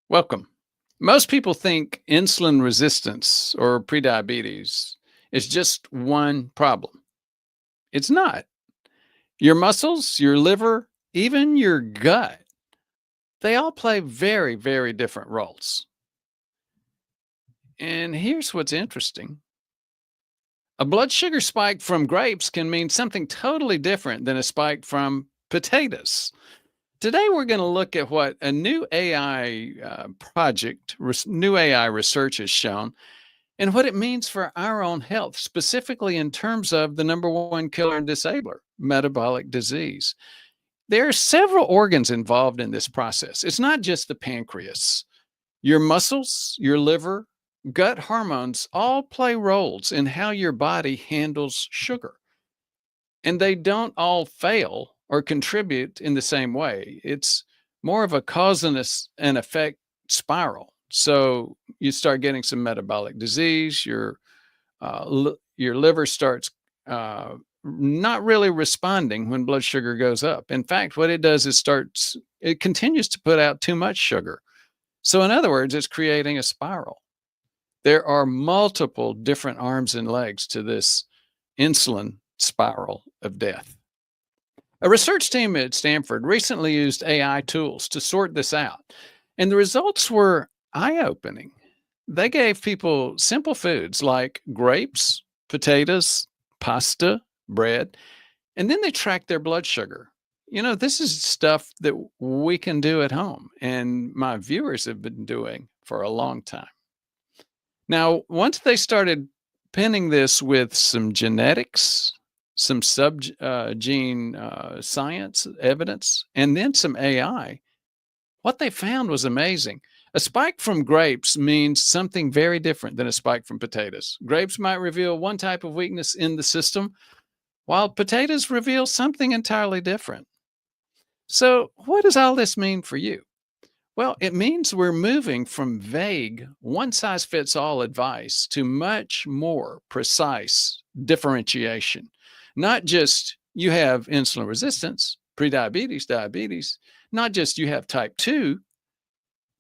Welcome. Most people think insulin resistance or prediabetes is just one problem. It's not. Your muscles, your liver, even your gut, they all play very, very different roles. And here's what's interesting: a blood sugar spike from grapes can mean something totally different than a spike from potatoes. Today, we're going to look at what a new AI new AI research has shown, and what it means for our own health, specifically in terms of the number one killer and disabler, metabolic disease. There are several organs involved in this process. It's not just the pancreas. Your muscles, your liver, gut hormones all play roles in how your body handles sugar. And they don't all fail or contribute in the same way. It's more of a cause and effect spiral. So you start getting some metabolic disease. Your liver starts not really responding when blood sugar goes up. In fact, what it does is it continues to put out too much sugar. So in other words, it's creating a spiral. There are multiple different arms and legs to this insulin spiral of death. A research team at Stanford recently used AI tools to sort this out, and the results were eye-opening. They gave people simple foods like grapes, potatoes, pasta, bread, and then they tracked their blood sugar. This is stuff that we can do at home, and my viewers have been doing for a long time. Now, once they started pinning this with some genetics, some gene science evidence, and then some AI, what they found was amazing. A spike from grapes means something very different than a spike from potatoes. Grapes might reveal one type of weakness in the system, while potatoes reveal something entirely different. So, what does all this mean for you? Well, it means we're moving from vague, one size fits all advice to much more precise differentiation. Not just you have insulin resistance, prediabetes, diabetes, not just you have type 2,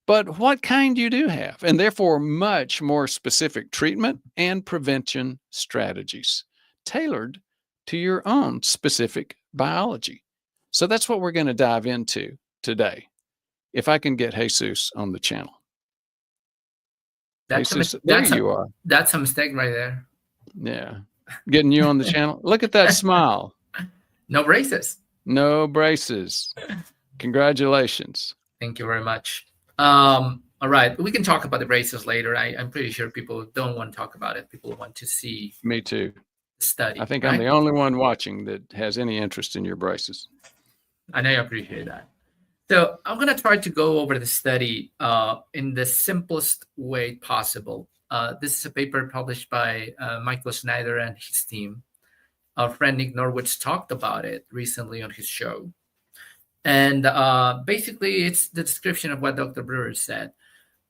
but what kind you do have, and therefore much more specific treatment and prevention strategies tailored to your own specific biology. So that's what we're going to dive into today. If I can get Jesus on the channel. Jesus, there you are. That's a mistake right there. Yeah. Getting you on the channel. Look at that smile. No braces. No braces. Congratulations. Thank you very much. All right. We can talk about the braces later. I'm pretty sure people don't want to talk about it. People want to see. Me too. The study. I think right? I'm the only one watching that has any interest in your braces. I know you appreciate that. So I'm going to try to go over the study in the simplest way possible. This is a paper published by Michael Snyder and his team. Our friend Nick Norwich talked about it recently on his show. And basically, it's the description of what Dr. Brewer said.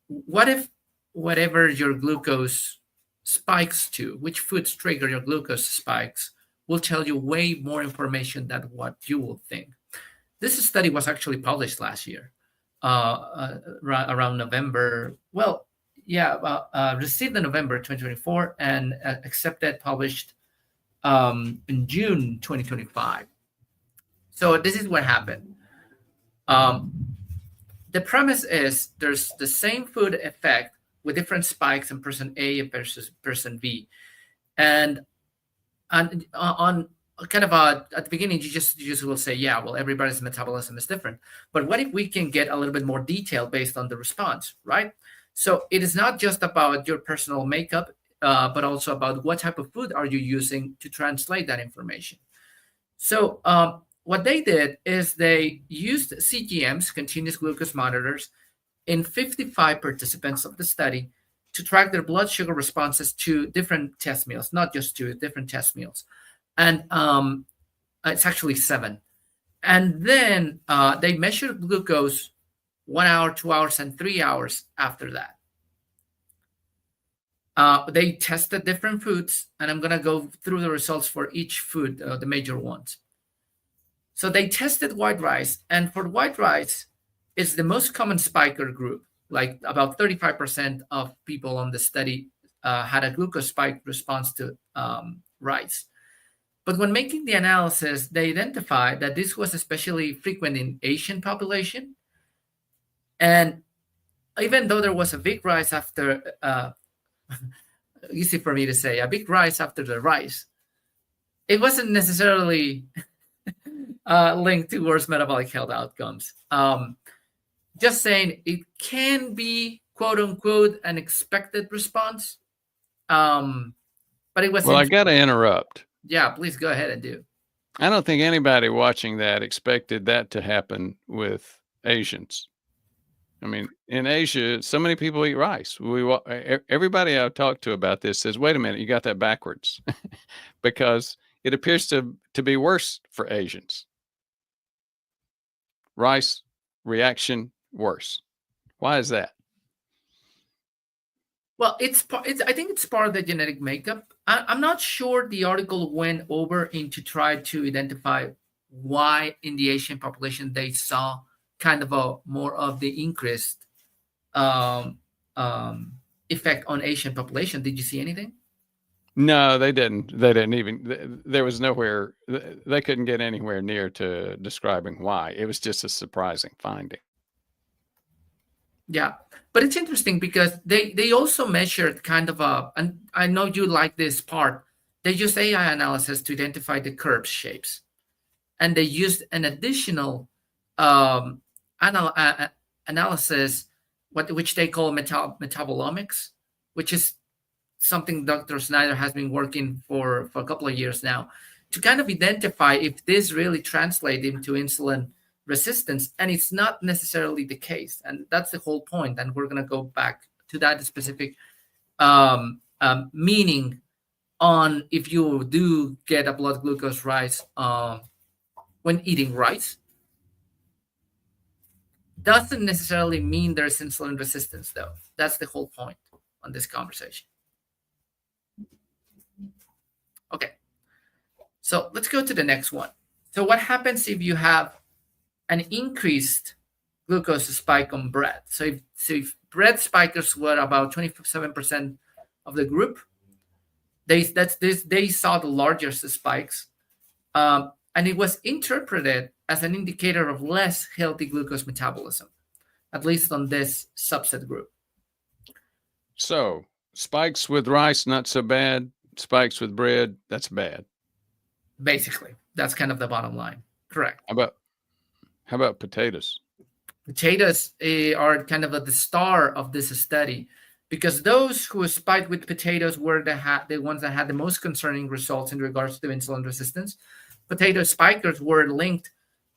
What if whatever your glucose spikes to, which foods trigger your glucose spikes, will tell you way more information than what you will think. This study was actually published last year, around November. Well, yeah, received in November 2024 and accepted, published in June 2025. So this is what happened. The premise is there's the same food effect with different spikes in person A and person B. And on kind of at the beginning, you just will say, yeah, well, everybody's metabolism is different. But what if we can get a little bit more detail based on the response, right? So it is not just about your personal makeup, but also about what type of food are you using to translate that information. So what they did is they used CGMs, continuous glucose monitors, in 55 participants of the study to track their blood sugar responses to different test meals, not just to different test meals. And it's actually 7. And then they measured glucose 1 hour, 2 hours, and 3 hours after that. They tested different foods, and I'm going to go through the results for each food, the major ones. So they tested white rice, and for white rice, it's the most common spiker group. like about 35% of people on the study had a glucose spike response to rice. But when making the analysis, they identified that this was especially frequent in Asian population. And even though there was a big rise after, easy for me to say, a big rise after the rice, it wasn't necessarily linked to worse metabolic health outcomes. Just saying it can be, quote unquote, an expected response. But it was. Well, I got to interrupt. Yeah, please go ahead and do. I don't think anybody watching that expected that to happen with Asians. I mean, in Asia, so many people eat rice. Everybody I've talked to about this says, wait a minute, you got that backwards. Because it appears to be worse for Asians. Rice reaction worse. Why is that? Well, I think it's part of the genetic makeup. I'm not sure the article went over into try to identify why in the Asian population they saw kind of a more of the increased effect on Asian population. Did you see anything? No, they didn't. They didn't even. There was nowhere. They couldn't get anywhere near to describing why. It was just a surprising finding. Yeah, but it's interesting because they also measured kind of and I know you like this part. They used AI analysis to identify the curve shapes, and they used an additional analysis, which they call metabolomics, which is something Dr. Snyder has been working for a couple of years now, to kind of identify if this really translates into insulin resistance. And it's not necessarily the case. And that's the whole point. And we're going to go back to that specific meaning on if you do get a blood glucose rise when eating rice. Doesn't necessarily mean there's insulin resistance, though. That's the whole point on this conversation. Okay, so let's go to the next one. So what happens if you have an increased glucose spike on bread? So if bread spikers were about 27% of the group, they saw the largest spikes, and it was interpreted as an indicator of less healthy glucose metabolism, at least on this subset group. So spikes with rice, not so bad. Spikes with bread, that's bad. Basically, that's kind of the bottom line. Correct. How about potatoes? Potatoes are kind of the star of this study, because those who spiked with potatoes were the ones that had the most concerning results in regards to insulin resistance. Potato spikers were linked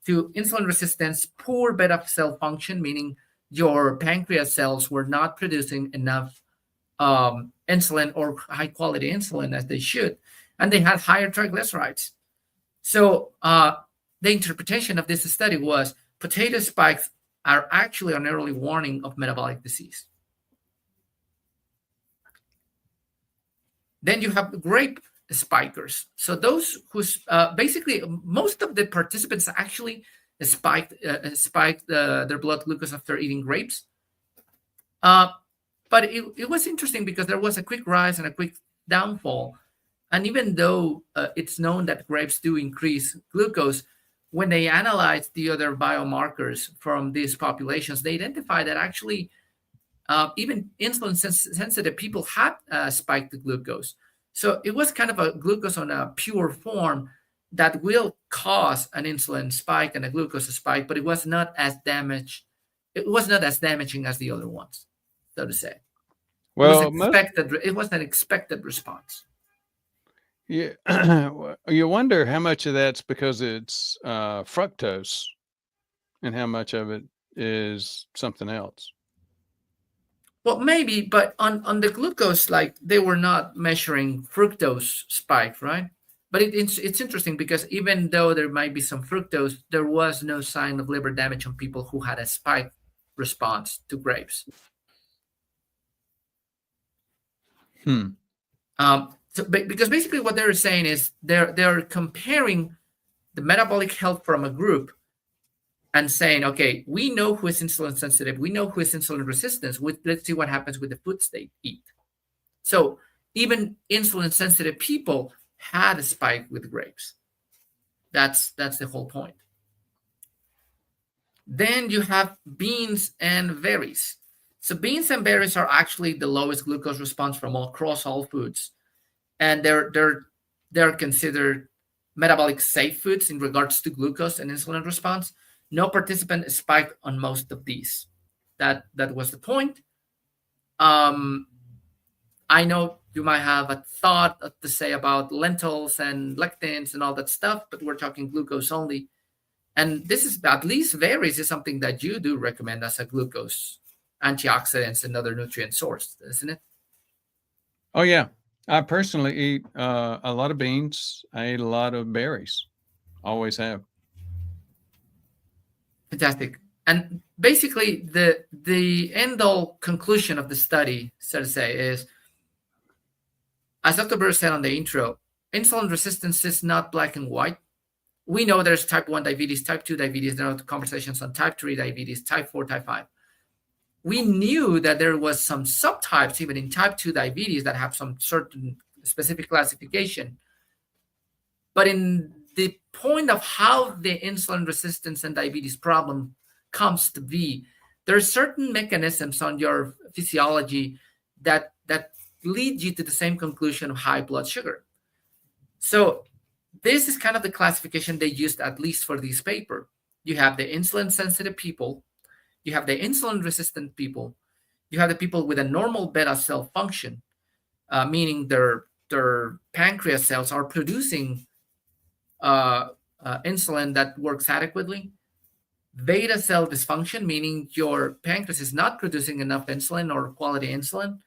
to insulin resistance, poor beta cell function, meaning your pancreas cells were not producing enough insulin or high quality insulin as they should, and they had higher triglycerides. So the interpretation of this study was potato spikes are actually an early warning of metabolic disease. Then you have grape spikers. So those who basically most of the participants actually spiked their blood glucose after eating grapes. But it was interesting because there was a quick rise and a quick downfall. And even though it's known that grapes do increase glucose, when they analyzed the other biomarkers from these populations, they identified that actually even insulin-sensitive people had spiked the glucose. So it was kind of a glucose on a pure form that will cause an insulin spike and a glucose spike, but it was not as damaging. It was not as damaging as the other ones, so to say. Well, it was an expected response. Yeah, you wonder how much of that's because it's fructose, and how much of it is something else. Well, maybe, but on the glucose, like they were not measuring fructose spike, right? But it's interesting because even though there might be some fructose, there was no sign of liver damage on people who had a spike response to grapes. So because basically what they're saying is they're comparing the metabolic health from a group and saying, okay, we know who is insulin sensitive, we know who is insulin resistant. Let's see what happens with the foods they eat. So even insulin sensitive people had a spike with grapes. That's the whole point. Then you have beans and berries. So beans and berries are actually the lowest glucose response from across all foods, and they're considered metabolic safe foods in regards to glucose and insulin response. No participant spiked on most of these. That was the point. I know you might have a thought to say about lentils and lectins and all that stuff, but we're talking glucose only. And this is, at least berries is something that you do recommend as a glucose, antioxidants, and other nutrient source, isn't it? Oh, yeah. I personally eat a lot of beans. I eat a lot of berries. Always have. Fantastic. And basically, the end-all conclusion of the study, so to say, is, as Dr. Brewer said on the intro, insulin resistance is not black and white. We know there's type 1 diabetes, type 2 diabetes. There are conversations on type 3 diabetes, type 4, type 5. We knew that there was some subtypes, even in type 2 diabetes, that have some certain specific classification. But in the point of how the insulin resistance and diabetes problem comes to be, there are certain mechanisms on your physiology that lead you to the same conclusion of high blood sugar. So this is kind of the classification they used, at least for this paper. You have the insulin sensitive people, you have the insulin resistant people, you have the people with a normal beta cell function, meaning their pancreas cells are producing insulin that works adequately. Beta cell dysfunction, meaning your pancreas is not producing enough insulin or quality insulin.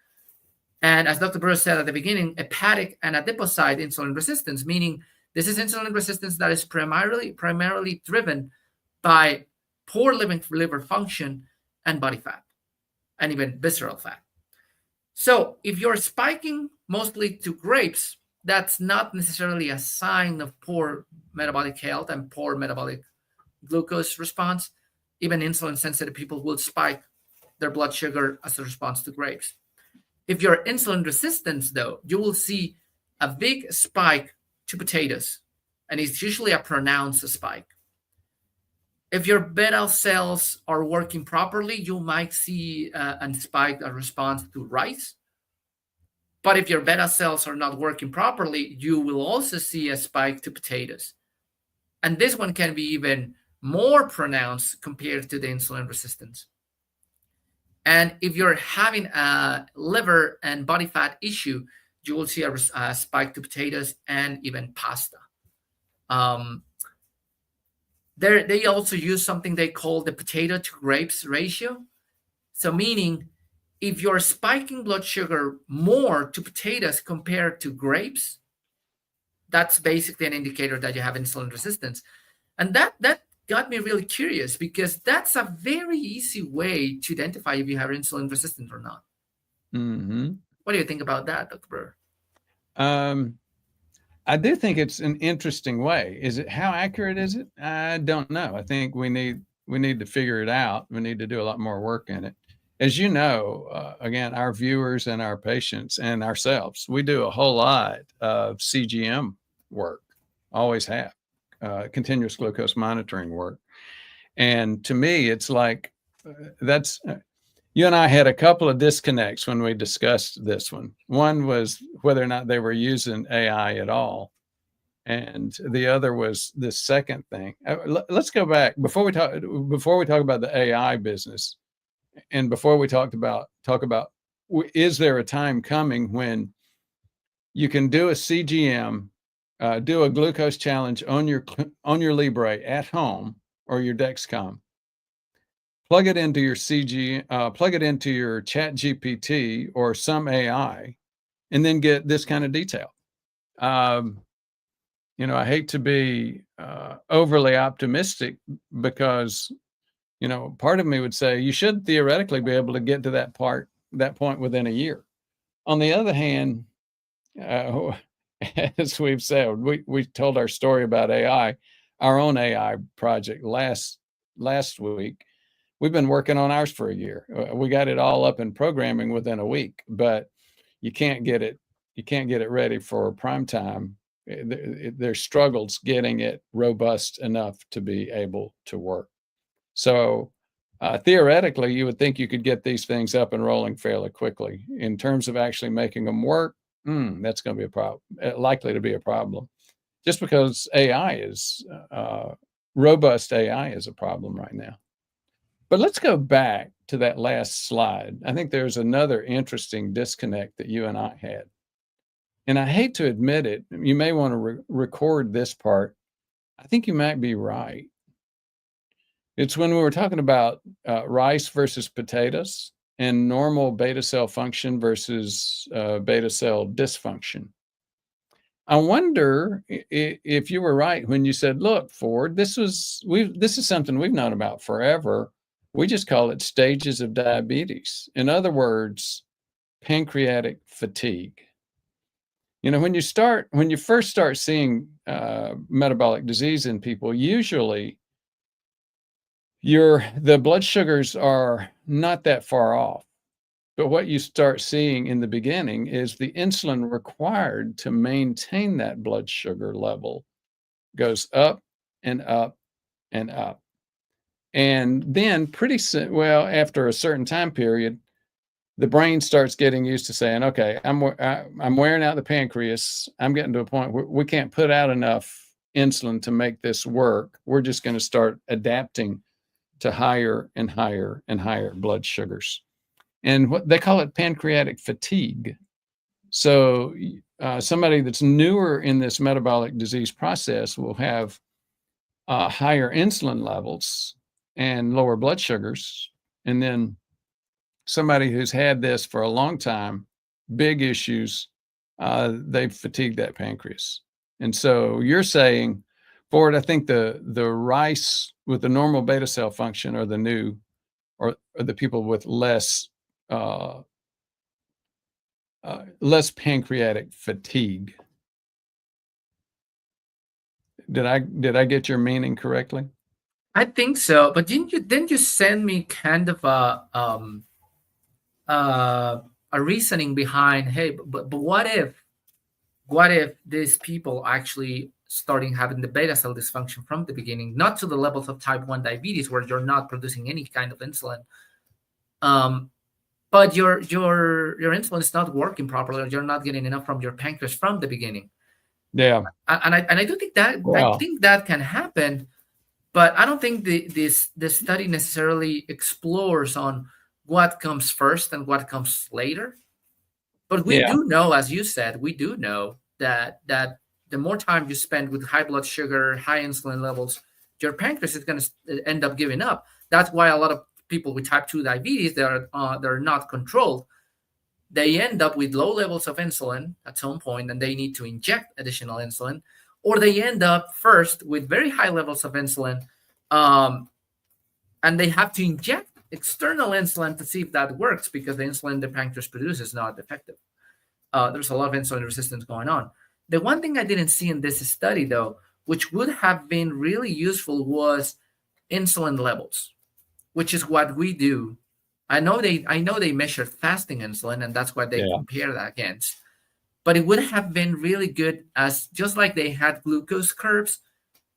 And as Dr. Brewer said at the beginning, hepatic and adipocyte insulin resistance, meaning this is insulin resistance that is primarily driven by poor liver function and body fat, and even visceral fat. So if you're spiking mostly to grapes, that's not necessarily a sign of poor metabolic health and poor metabolic glucose response. Even insulin-sensitive people will spike their blood sugar as a response to grapes. If you're insulin resistant, though, you will see a big spike to potatoes, and it's usually a pronounced spike. If your beta cells are working properly, you might see a spike, a response to rice. But if your beta cells are not working properly, you will also see a spike to potatoes. And this one can be even more pronounced compared to the insulin resistance. And if you're having a liver and body fat issue, you will see a spike to potatoes and even pasta. They also use something they call the potato to grapes ratio. So meaning, if you're spiking blood sugar more to potatoes compared to grapes, that's basically an indicator that you have insulin resistance. And that got me really curious, because that's a very easy way to identify if you have insulin resistant or not. Mm-hmm. What do you think about that, Dr. Brewer? I do think it's an interesting way. Is it, how accurate is it? I don't know. I think we need to figure it out. We need to do a lot more work in it. As you know, again, our viewers and our patients and ourselves, we do a whole lot of CGM work, always have, continuous glucose monitoring work. And to me, it's like, that's, you and I had a couple of disconnects when we discussed this one. One was whether or not they were using AI at all. And the other was the second thing. Let's go back before we talk about the AI business. And before we talk about, is there a time coming when you can do a CGM, do a glucose challenge on your Libre at home or your Dexcom, plug it into your plug it into your Chat GPT or some AI, and then get this kind of detail? You know, I hate to be overly optimistic, because part of me would say you should theoretically be able to get to that point within a year. On the other hand, as we've said, we told our story about AI, our own AI project last last week. We've been working on ours for a year. We got it all up in programming within a week, but you can't get it ready for prime time. There's struggles getting it robust enough to be able to work. So theoretically, you would think you could get these things up and rolling fairly quickly. In terms of actually making them work, that's going to be a problem, likely to be a problem, just because AI is robust AI is a problem right now. But let's go back to that last slide. I think there's another interesting disconnect that you and I had. And I hate to admit it, you may want to record this part. I think you might be right. It's when we were talking about rice versus potatoes and normal beta cell function versus beta cell dysfunction. I wonder if you were right when you said, look, Ford, this is something we've known about forever. We just call it stages of diabetes. In other words, pancreatic fatigue. When you first start seeing metabolic disease in people, usually the blood sugars are not that far off. But what you start seeing in the beginning is the insulin required to maintain that blood sugar level goes up and up and up. And then after a certain time period, the brain starts getting used to saying, okay, I'm wearing out the pancreas. I'm getting to a point where we can't put out enough insulin to make this work. We're just going to start adapting to higher and higher and higher blood sugars. And what they call it pancreatic fatigue. So somebody that's newer in this metabolic disease process will have higher insulin levels and lower blood sugars. And then somebody who's had this for a long time, big issues, they've fatigued that pancreas. And so you're saying, Ford, I think the rice with the normal beta cell function are the new, or the people with less pancreatic fatigue. Did I get your meaning correctly? I think so, but didn't you send me kind of a reasoning behind, hey, but what if these people actually starting having the beta cell dysfunction from the beginning, not to the levels of type 1 diabetes where you're not producing any kind of insulin, but your insulin is not working properly, or you're not getting enough from your pancreas from the beginning. Yeah, and I do think that I think that can happen, but I don't think the study necessarily explores on what comes first and what comes later. But we do know, as you said, we do know that the more time you spend with high blood sugar, high insulin levels, your pancreas is going to end up giving up. That's why a lot of people with type 2 diabetes that are not controlled, they end up with low levels of insulin at some point, and they need to inject additional insulin, or they end up first with very high levels of insulin, and they have to inject external insulin to see if that works, because the insulin the pancreas produces is not effective. There's a lot of insulin resistance going on. The one thing I didn't see in this study, though, which would have been really useful, was insulin levels, which is what we do. I know they measured fasting insulin, and that's what they compare that against. But it would have been really good, as just like they had glucose curves,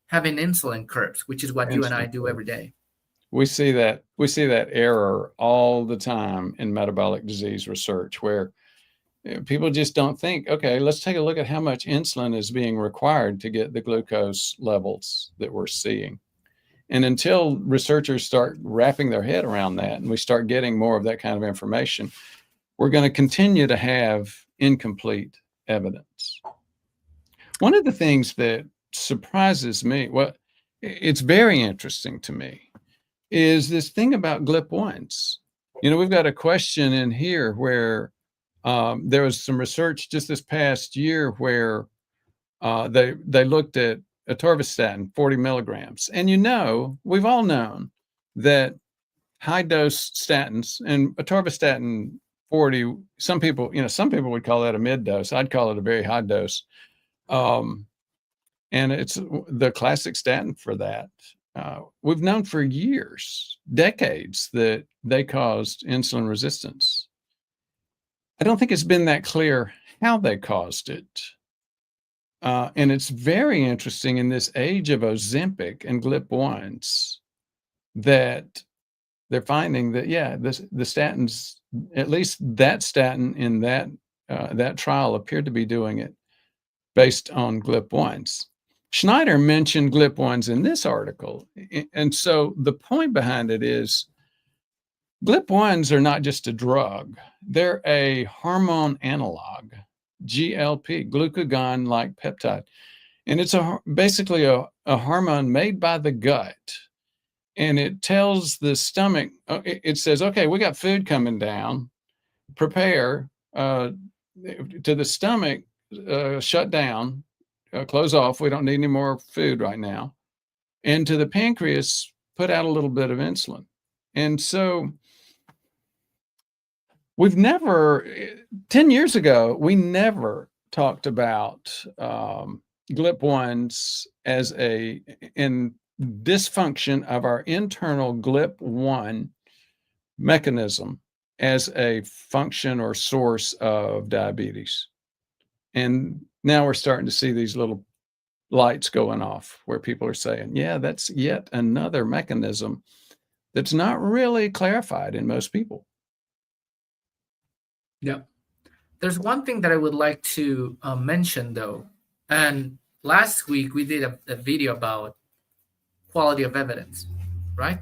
having insulin curves, which is what you and I do every day. We see that error all the time in metabolic disease research, where people just don't think, okay, let's take a look at how much insulin is being required to get the glucose levels that we're seeing. And until researchers start wrapping their head around that, and we start getting more of that kind of information, we're going to continue to have incomplete evidence. One of the things that surprises me, well, it's very interesting to me, is this thing about GLP-1s. We've got a question in here where there was some research just this past year where they looked at atorvastatin 40 milligrams. And we've all known that high dose statins, and atorvastatin 40, some people would call that a mid dose. I'd call it a very high dose. And it's the classic statin for that. we've known for years, decades, that they caused insulin resistance. I don't think it's been that clear how they caused it. And it's very interesting in this age of Ozempic and GLP-1s that they're finding that, the statins, at least that statin in that trial appeared to be doing it based on GLP-1s. Schneider mentioned GLP-1s in this article. And so the point behind it is GLP-1s are not just a drug. They're a hormone analog, GLP, glucagon-like peptide. And it's basically a hormone made by the gut. And it tells the stomach, it says, okay, we got food coming down, prepare, to the stomach, shut down, close off, we don't need any more food right now. And to the pancreas, put out a little bit of insulin. And so we've never, 10 years ago, we never talked about GLP-1s as in dysfunction of our internal GLP-1 mechanism as a function or source of diabetes. And now we're starting to see these little lights going off where people are saying, yeah, that's yet another mechanism that's not really clarified in most people. Yeah. There's one thing that I would like to mention, though. And last week we did a video about quality of evidence, right?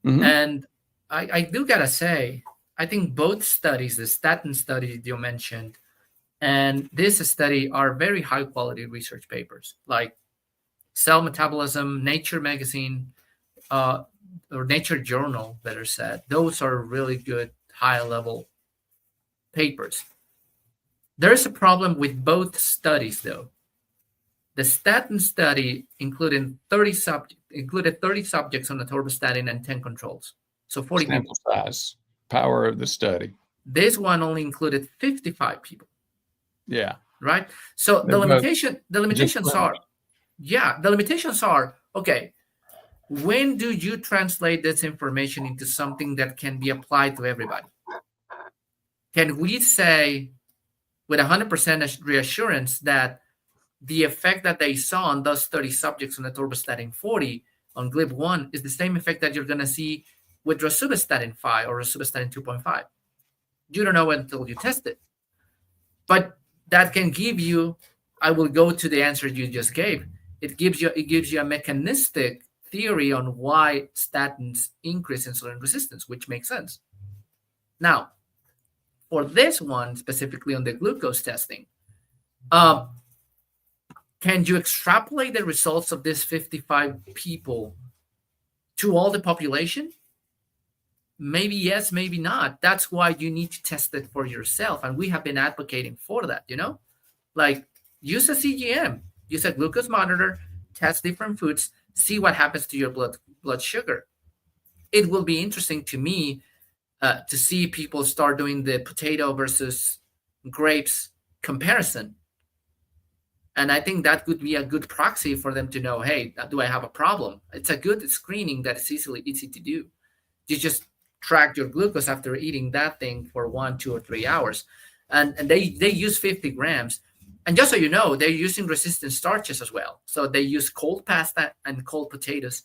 Mhm. And I do gotta say, I think both studies, the statin study you mentioned and this study, are very high quality research papers, like Cell Metabolism, Nature Magazine, or Nature Journal, better said. Those are really good high level papers. There's a problem with both studies, though. The statin study included 30 subjects on atorvastatin and 10 controls. So 40 Sample people. size, power of the study. This one only included 55 people. Yeah. Right? So the limitations are, okay, when do you translate this information into something that can be applied to everybody? Can we say with 100% reassurance that the effect that they saw on those 30 subjects on atorvastatin 40 on GLP-1 is the same effect that you're going to see with rosuvastatin 5 or rosuvastatin 2.5? You don't know until you test it. But that can give you, I will go to the answer you just gave. It gives you a mechanistic theory on why statins increase insulin resistance, which makes sense. Now, for this one, specifically on the glucose testing, can you extrapolate the results of this 55 people to all the population? Maybe yes, maybe not. That's why you need to test it for yourself. And we have been advocating for that, like use a CGM, use a glucose monitor, test different foods, see what happens to your blood sugar. It will be interesting to me to see people start doing the potato versus grapes comparison. And I think that could be a good proxy for them to know, hey, do I have a problem? It's a good screening that is easy to do. You just track your glucose after eating that thing for 1, 2, or 3 hours. And they use 50 grams. And just so you know, they're using resistant starches as well. So they use cold pasta and cold potatoes,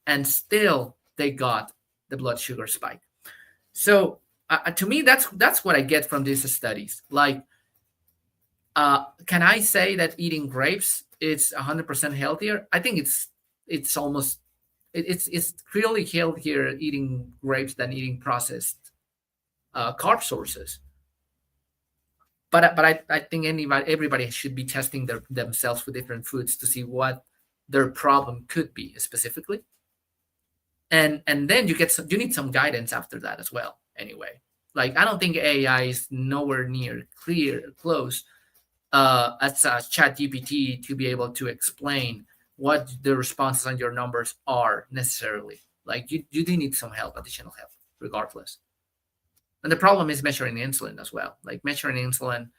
and still they got the blood sugar spike. So to me, that's what I get from these studies. Like, can I say that eating grapes is 100% healthier? I think it's almost it's clearly healthier eating grapes than eating processed carb sources. But I think everybody should be testing themselves with different foods to see what their problem could be specifically. And then you need some guidance after that as well. Anyway, like I don't think AI is nowhere near close as ChatGPT to be able to explain what the responses on your numbers are necessarily. Like you do need some additional help, regardless. And the problem is measuring insulin as well. Like measuring insulin,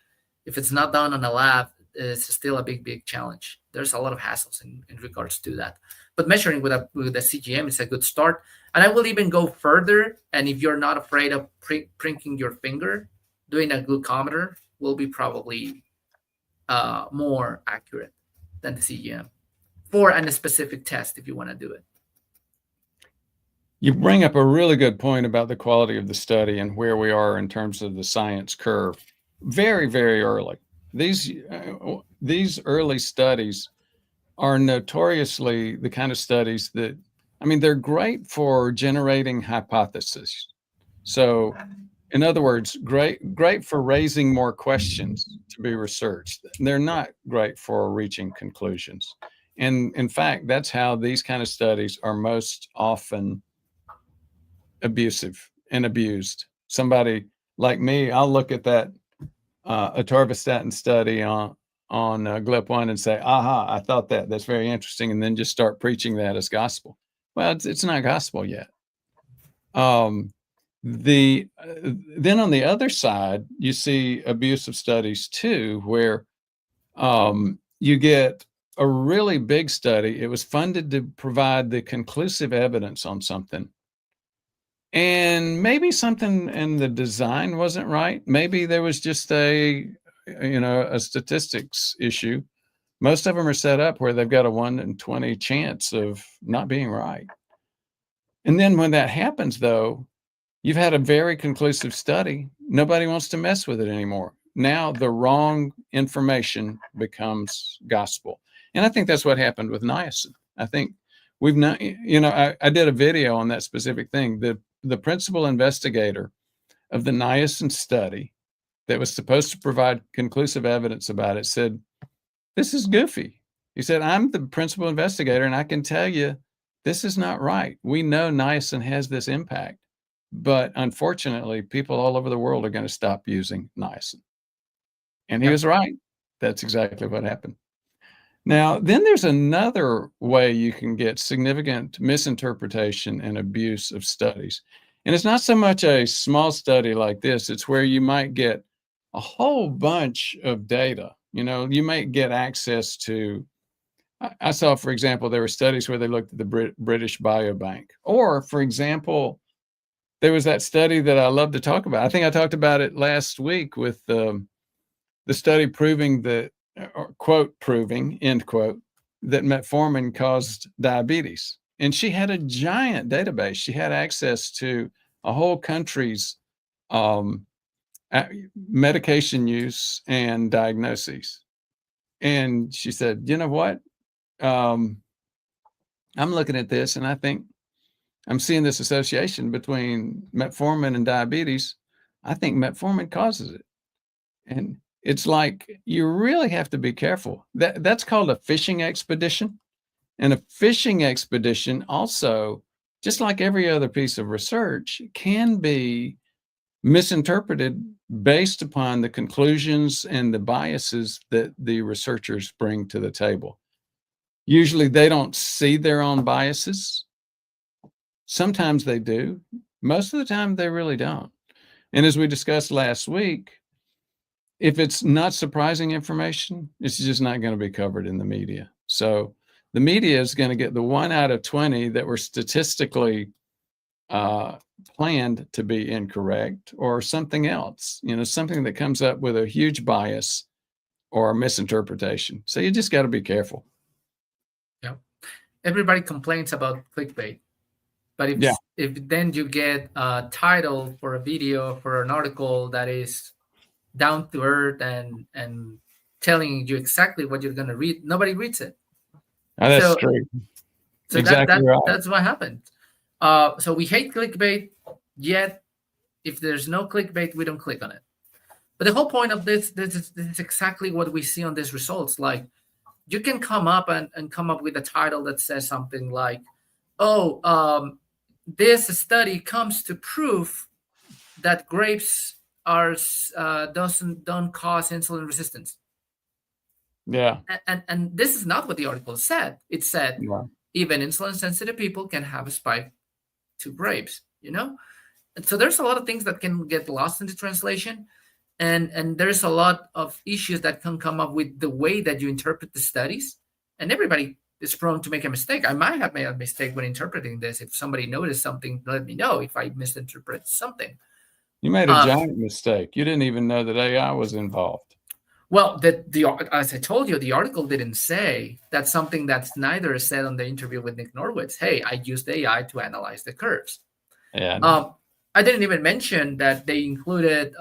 if it's not done on a lab, is still a big challenge. There's a lot of hassles in regards to that. But measuring with a CGM is a good start. And I will even go further. And if you're not afraid of pricking your finger, doing a glucometer will be probably more accurate than the CGM for a specific test if you want to do it. You bring up a really good point about the quality of the study and where we are in terms of the science curve. Very, very early. These early studies are notoriously the kind of studies that, I mean, they're great for generating hypotheses. So, in other words, great for raising more questions to be researched. They're not great for reaching conclusions. And in fact, that's how these kind of studies are most often abusive and abused. Somebody like me, I'll look at that atorvastatin study on GLP-1 and say, aha, I thought that's very interesting, and then just start preaching that as gospel. Well, it's not gospel yet. Then on the other side, you see abusive studies too, where you get a really big study. It was funded to provide the conclusive evidence on something. And maybe something in the design wasn't right. Maybe there was just a statistics issue. Most of them are set up where they've got a 1 in 20 chance of not being right. And then when that happens, though, you've had a very conclusive study. Nobody wants to mess with it anymore. Now the wrong information becomes gospel. And I think that's what happened with niacin. I think we've not, I did a video on that specific thing. The principal investigator of the niacin study that was supposed to provide conclusive evidence about it said, this is goofy. He said, I'm the principal investigator, and I can tell you this is not right. We know niacin has this impact, but unfortunately, people all over the world are going to stop using niacin. And he was right. That's exactly what happened. Now, then there's another way you can get significant misinterpretation and abuse of studies. And it's not so much a small study like this, it's where you might get a whole bunch of data. You might get access to, I saw, for example, there were studies where they looked at the British Biobank. Or, for example, there was that study that I love to talk about. I think I talked about it last week with the study proving that, quote, proving, end quote, that metformin caused diabetes. And she had a giant database. She had access to a whole country's medication use and diagnoses. And she said, you know what? I'm looking at this and I think I'm seeing this association between metformin and diabetes. I think metformin causes it. And it's like, you really have to be careful. That's called a fishing expedition. And a fishing expedition also, just like every other piece of research, can be misinterpreted based upon the conclusions and the biases that the researchers bring to the table. Usually they don't see their own biases. Sometimes they do. Most of the time they really don't. And as we discussed last week, if it's not surprising information, it's just not going to be covered in the media. So the media is going to get the 1 out of 20 that were statistically planned to be incorrect, or something else, something that comes up with a huge bias or misinterpretation. So you just got to be careful. Yeah. Everybody complains about clickbait, but if then you get a title for a video, for an article that is down to earth and telling you exactly what you're going to read, nobody reads it. Oh, that's true. So exactly right. That's what happened. So we hate clickbait, yet if there's no clickbait, we don't click on it. But the whole point of this is exactly what we see on these results. Like, you can come up and come up with a title that says something like, this study comes to prove that grapes don't cause insulin resistance. Yeah. And this is not what the article said. It said even insulin sensitive people can have a spike to grapes, And so there's a lot of things that can get lost in the translation. and there's a lot of issues that can come up with the way that you interpret the studies, and everybody is prone to make a mistake. I might have made a mistake when interpreting this. If somebody noticed something, let me know if I misinterpret something. You made a giant mistake. You didn't even know that AI was involved. Well, as I told you, the article didn't say that's something that Snyder said on the interview with Nick Norwitz. Hey, I used AI to analyze the curves. Yeah. I didn't even mention that they included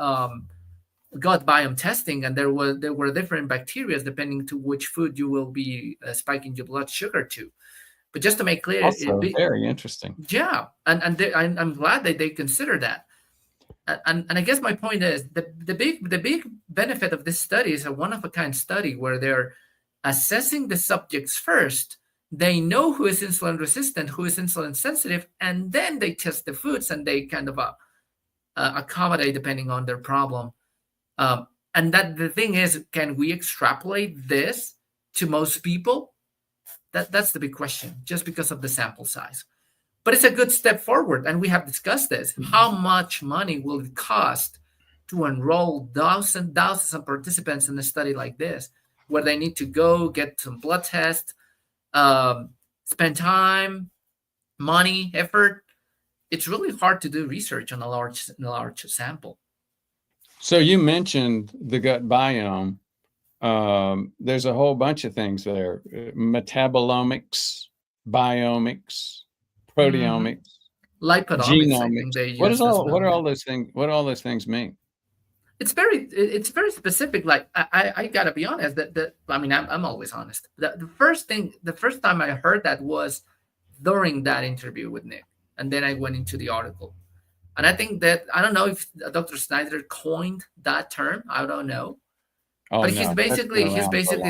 gut biome testing, and there were different bacteria depending to which food you will be spiking your blood sugar to. But just to make clear, also very interesting. Yeah, and I'm glad that they consider that. And I guess my point is the big benefit of this study is a one-of-a-kind study where they're assessing the subjects first. They know who is insulin resistant, who is insulin sensitive, and then they test the foods and they kind of accommodate depending on their problem. And that the thing is, can we extrapolate this to most people? That's the big question, just because of the sample size. But it's a good step forward, and we have discussed this. How much money will it cost to enroll thousands of participants in a study like this, where they need to go get some blood tests, spend time, money, effort? It's really hard to do research on a large sample. So you mentioned the gut biome. There's a whole bunch of things there: metabolomics, biomics, proteomics, lipidomics. Genomics. What are all those things? What do all those things mean? It's very specific. Like I gotta be honest. I'm always honest. The first time I heard that was during that interview with Nick, and then I went into the article. And I think that, I don't know if Dr. Snyder coined that term. I don't know. But he's basically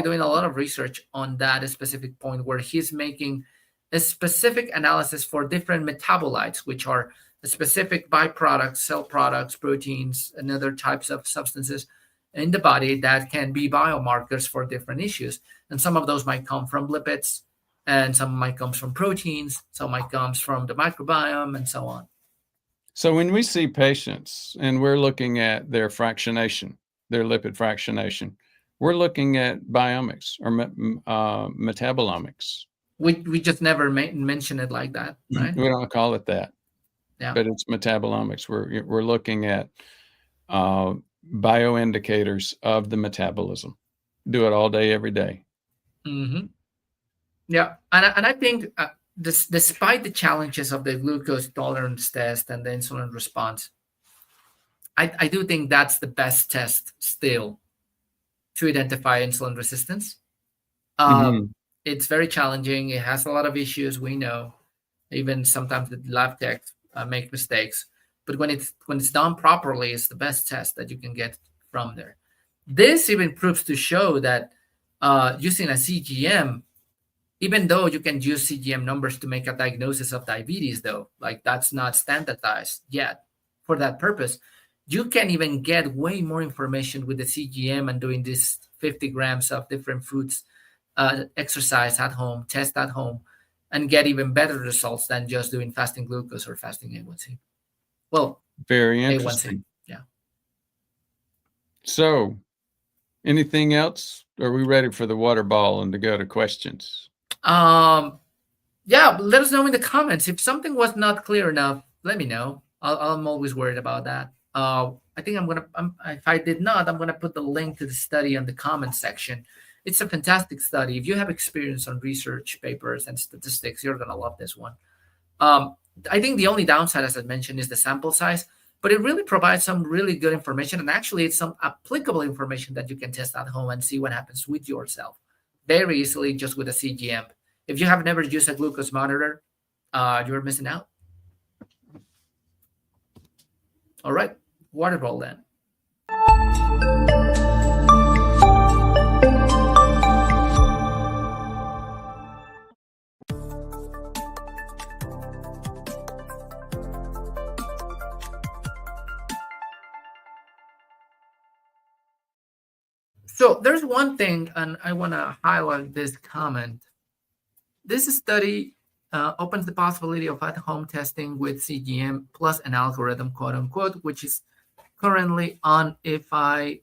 doing a lot of research on that specific point, where he's making a specific analysis for different metabolites, which are the specific byproducts, cell products, proteins, and other types of substances in the body that can be biomarkers for different issues. And some of those might come from lipids, and some might come from proteins, some might come from the microbiome, and so on. So when we see patients and we're looking at their fractionation, their lipid fractionation, we're looking at biomics or metabolomics. We just never mention it like that, right? We don't call it that. Yeah. But it's metabolomics. We're looking at bioindicators of the metabolism. Do it all day, every day. Mm-hmm. Yeah, and I think despite the challenges of the glucose tolerance test and the insulin response, I do think that's the best test still to identify insulin resistance. It's very challenging. It has a lot of issues, we know. Even sometimes the lab techs make mistakes. But when it's done properly, it's the best test that you can get from there. This even proves to show that using a CGM, even though you can use CGM numbers to make a diagnosis of diabetes, though, like that's not standardized yet for that purpose, you can even get way more information with the CGM and doing this 50 grams of different foods, exercise at home, test at home, and get even better results than just doing fasting glucose or fasting A1C. Well, very interesting. A1C, yeah. So, anything else? Are we ready for the water ball and to go to questions? Yeah, let us know in the comments. If something was not clear enough, let me know. I'm always worried about that. I think if I did not, I'm gonna put the link to the study on the comment section. It's a fantastic study. If you have experience on research papers and statistics, you're gonna love this one. I think the only downside, as I mentioned, is the sample size, but it really provides some really good information, and actually it's some applicable information that you can test at home and see what happens with yourself very easily just with a CGM. If you have never used a glucose monitor, you're missing out. All right, water ball then. So there's one thing, and I want to highlight this comment. This study opens the possibility of at-home testing with CGM plus an algorithm, quote unquote, which is currently on if I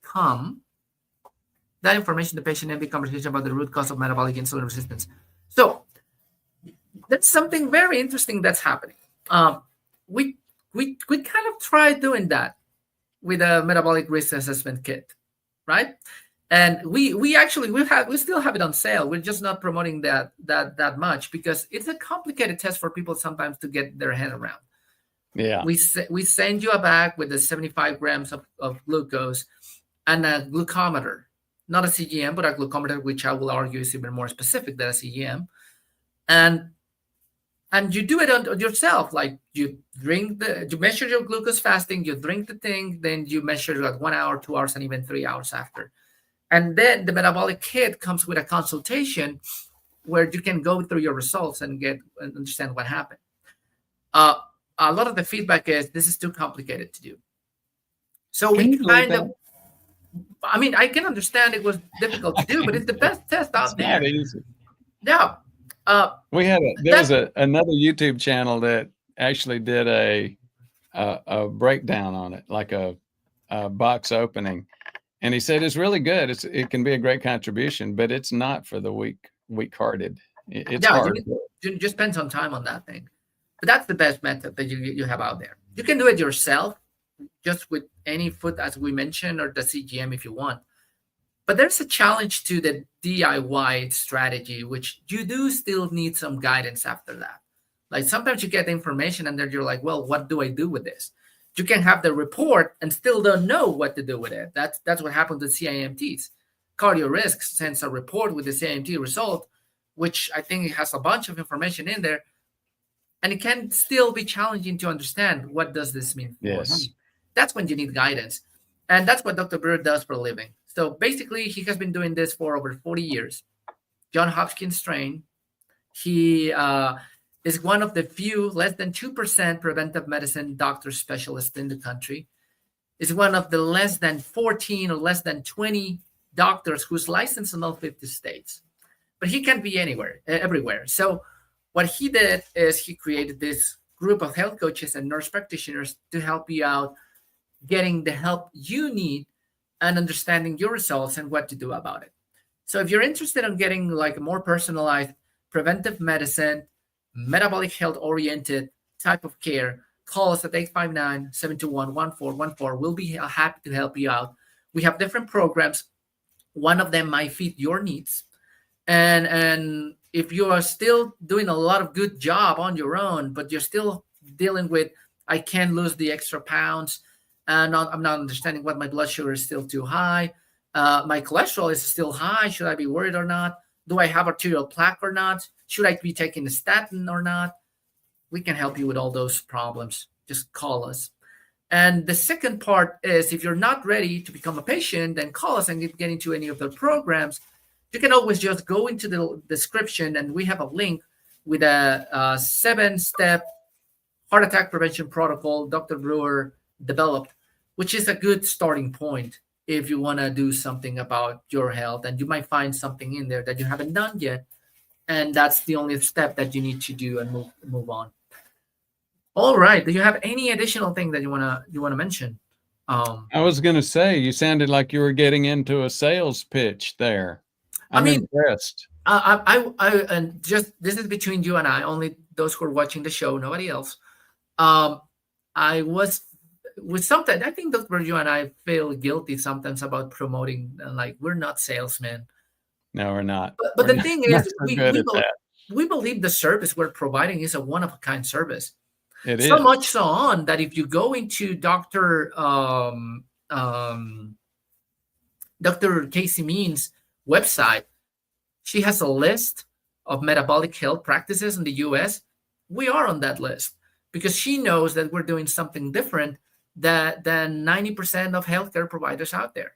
come, that information, the patient and the conversation about the root cause of metabolic insulin resistance. So that's something very interesting that's happening. We kind of tried doing that with a metabolic risk assessment kit, right? And we still have it on sale. We're just not promoting that much because it's a complicated test for people sometimes to get their head around. Yeah. We send you a bag with the 75 grams of glucose and a glucometer, not a CGM, but a glucometer, which I will argue is even more specific than a CGM. And you do it on yourself. Like you measure your glucose fasting, you drink the thing, then you measure like 1 hour, 2 hours, and even 3 hours after. And then the metabolic kit comes with a consultation where you can go through your results and understand what happened. A lot of the feedback is this is too complicated to do. So we kind of, I mean, I can understand it was difficult to do, but it's the best test out there. Not easy. Yeah. We had there was another YouTube channel that actually did a breakdown on it, like a box opening, and he said it's really good. It can be a great contribution, but it's not for the weak-hearted. It's hard. You just spend some time on that thing. But that's the best method that you have out there. You can do it yourself, just with any food, as we mentioned, or the CGM if you want. But there's a challenge to the DIY strategy, which you do still need some guidance after that. Like sometimes you get the information and then you're like, well, what do I do with this? You can have the report and still don't know what to do with it. That's what happened to CIMTs. Cardio Risk sends a report with the CIMT result, which I think it has a bunch of information in there. And it can still be challenging to understand what does this mean for me. That's when you need guidance. And that's what Dr. Brewer does for a living. So basically, he has been doing this for over 40 years. John Hopkins trained. He is one of the few, less than 2% preventive medicine doctor specialists in the country. Is one of the less than 14 or less than 20 doctors who's licensed in all 50 states. But he can be everywhere. So what he did is he created this group of health coaches and nurse practitioners to help you out getting the help you need and understanding your results and what to do about it. So if you're interested in getting like a more personalized preventive medicine, metabolic health oriented type of care, call us at 859-721-1414. We'll be happy to help you out. We have different programs. One of them might fit your needs. And if you are still doing a lot of good job on your own, but you're still dealing with, I can't lose the extra pounds, and I'm not understanding what my blood sugar is still too high. My cholesterol is still high. Should I be worried or not? Do I have arterial plaque or not? Should I be taking a statin or not? We can help you with all those problems. Just call us. And the second part is if you're not ready to become a patient, then call us and get into any of the programs. You can always just go into the description and we have a link with a 7-step heart attack prevention protocol Dr. Brewer developed, which is a good starting point if you want to do something about your health. And you might find something in there that you haven't done yet. And that's the only step that you need to do and move on. All right. Do you have any additional thing that you wanna mention? I was going to say, you sounded like you were getting into a sales pitch there. I'm impressed. And just this is between you and I, only those who are watching the show, nobody else. I was with something. I think Dr. you and I feel guilty sometimes about promoting, like we're not salesmen. No, we're not. But the thing is, we believe the service we're providing is a one-of-a-kind service. It is. So much so on that if you go into Dr. Casey Means' website, she has a list of metabolic health practices in the U.S. We are on that list because she knows that we're doing something different than 90% of healthcare providers out there.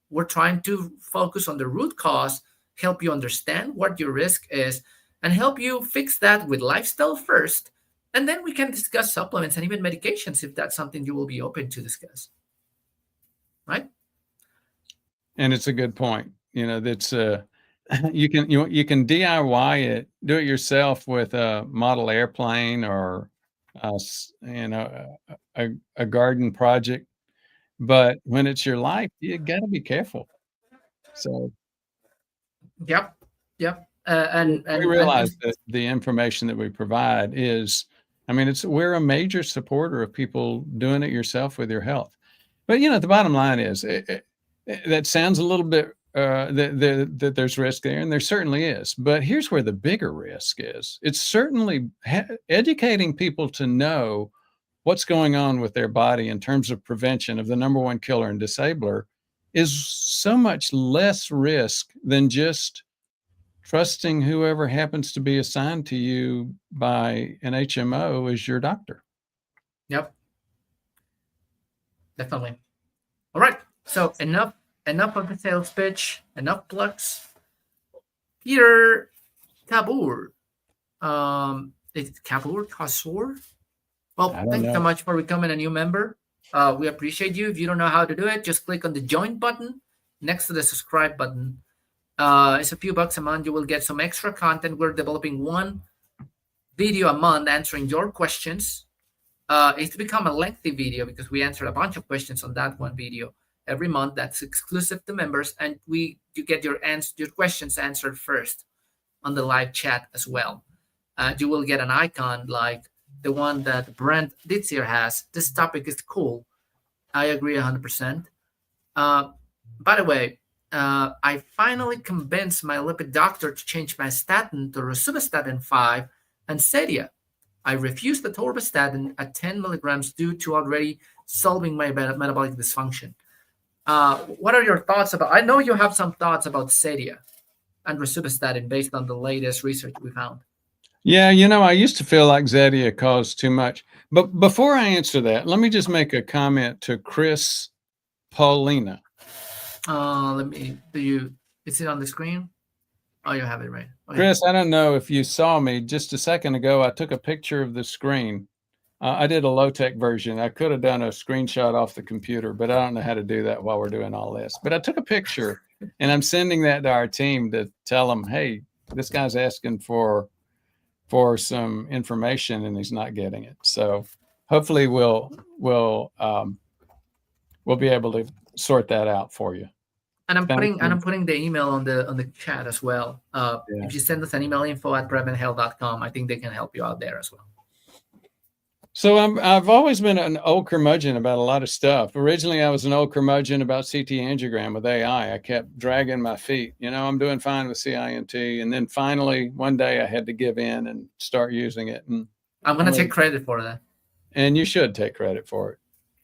We're trying to focus on the root cause, help you understand what your risk is, and help you fix that with lifestyle first. And then we can discuss supplements and even medications if that's something you will be open to discuss. Right? And it's a good point. You know, that's you can DIY it, do it yourself with a model airplane or a garden project. but when it's your life, you got to be careful. So Yep. Yep. we realize that the information that we provide is, I mean, we're a major supporter of people doing it yourself with your health. But the bottom line is, that sounds a little bit that there's risk there, and there certainly is. But here's where the bigger risk is. It's certainly educating people to know what's going on with their body in terms of prevention of the number one killer and disabler is so much less risk than just trusting whoever happens to be assigned to you by an HMO as your doctor. Yep. Definitely. All right. So enough of the sales pitch, enough plugs. Peter Tabor. Is it Tabor? Kasor? Well, thanks so much for becoming a new member. We appreciate you. If you don't know how to do it, just click on the join button next to the subscribe button. It's a few bucks a month. You will get some extra content. We're developing one video a month answering your questions. It's become a lengthy video because we answered a bunch of questions on that one video every month. That's exclusive to members, and you get your questions answered first on the live chat as well. You will get an icon like the one that Brent Ditzier has. This topic is cool. I agree 100%. By the way, I finally convinced my lipid doctor to change my statin to rosuvastatin 5 and Cedia. I refused the atorvastatin at 10 milligrams due to already solving my metabolic dysfunction. What are your thoughts about? I know you have some thoughts about Cedia and rosuvastatin based on the latest research we found. Yeah, I used to feel like Zetia caused too much. But before I answer that, let me just make a comment to Chris Paulina. Is it on the screen? Oh, you have it right. Okay. Chris, I don't know if you saw me just a second ago. I took a picture of the screen. I did a low-tech version. I could have done a screenshot off the computer, but I don't know how to do that while we're doing all this. But I took a picture, and I'm sending that to our team to tell them, hey, this guy's asking for some information, and he's not getting it. So hopefully we'll be able to sort that out for you. And I'm putting the email on the chat as well. If you send us an email, info@preventhealth.com, I think they can help you out there as well. So I've always been an old curmudgeon about a lot of stuff. Originally, I was an old curmudgeon about CT angiogram with AI. I kept dragging my feet. I'm doing fine with CINT. And then finally, one day I had to give in and start using it. And I'm going to take credit for that. And you should take credit for it.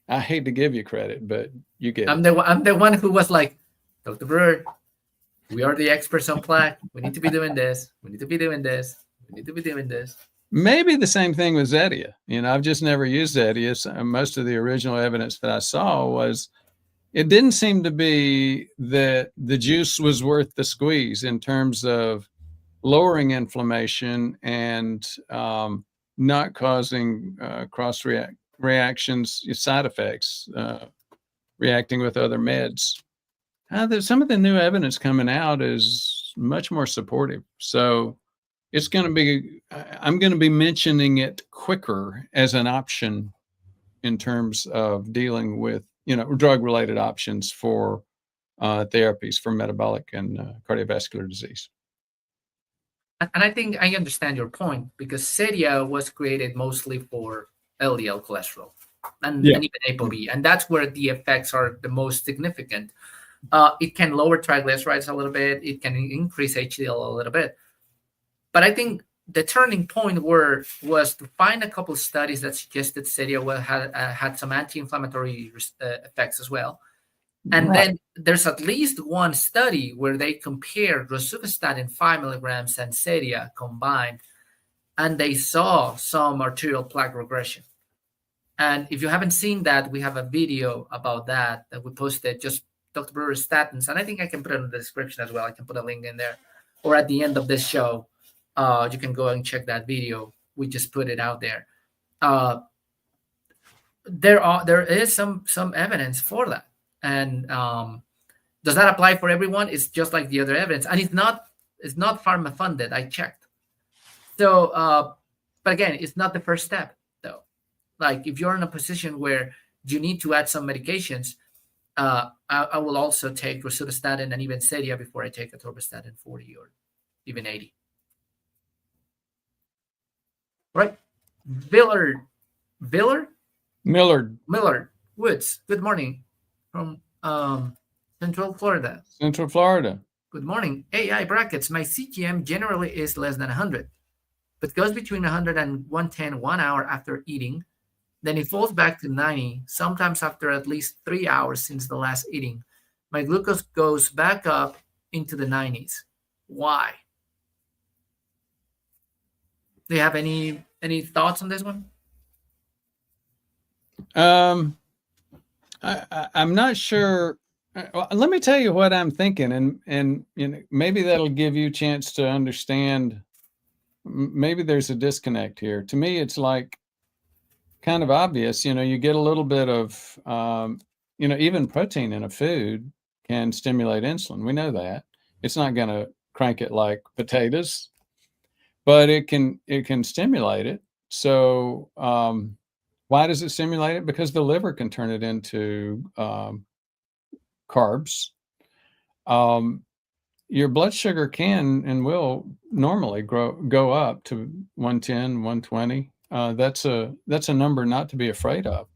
I hate to give you credit, but you get it. I'm the one who was like, Dr. Brewer, we are the experts on plaque. We need to be doing this. We need to be doing this. We need to be doing this. Maybe the same thing with Zetia. I've just never used Zetia. So most of the original evidence that I saw was it didn't seem to be that the juice was worth the squeeze in terms of lowering inflammation and not causing cross reactions, side effects, reacting with other meds. Some of the new evidence coming out is much more supportive. So it's going to be, I'm going to be mentioning it quicker as an option in terms of dealing with, drug-related options for therapies for metabolic and cardiovascular disease. And I think I understand your point because Cedia was created mostly for LDL cholesterol and even ApoB, and that's where the effects are the most significant. It can lower triglycerides a little bit. It can increase HDL a little bit. But I think the turning point was to find a couple of studies that suggested Cedia had some anti-inflammatory effects as well. And then there's at least one study where they compared rosuvastatin 5 milligrams and Cedia combined, and they saw some arterial plaque regression. And if you haven't seen that, we have a video about that we posted, just Dr. Brewer statins, and I think I can put it in the description as well. I can put a link in there, or at the end of this show. You can go and check that video. We just put it out there. There is some evidence for that, and does that apply for everyone? It's just like the other evidence, and it's not pharma funded. I checked. So, but again, it's not the first step though. Like if you're in a position where you need to add some medications, I will also take rosuvastatin and even Zetia before I take atorvastatin 40 or even 80. Right. Millard Woods. Good morning from Central Florida. Central Florida. Good morning. AI brackets. My CGM generally is less than 100, but goes between 100 and 110 1 hour after eating. Then it falls back to 90, sometimes after at least 3 hours since the last eating. My glucose goes back up into the 90s. Why? Do you have any thoughts on this one? I'm not sure. Let me tell you what I'm thinking, and maybe that'll give you a chance to understand. Maybe there's a disconnect here. To me, it's like kind of obvious. You get a little bit of, even protein in a food can stimulate insulin. We know that. It's not going to crank it like potatoes, but it can stimulate it. So why does it stimulate it? Because the liver can turn it into carbs. Your blood sugar can and will normally go up to 110, 120. That's a number not to be afraid of.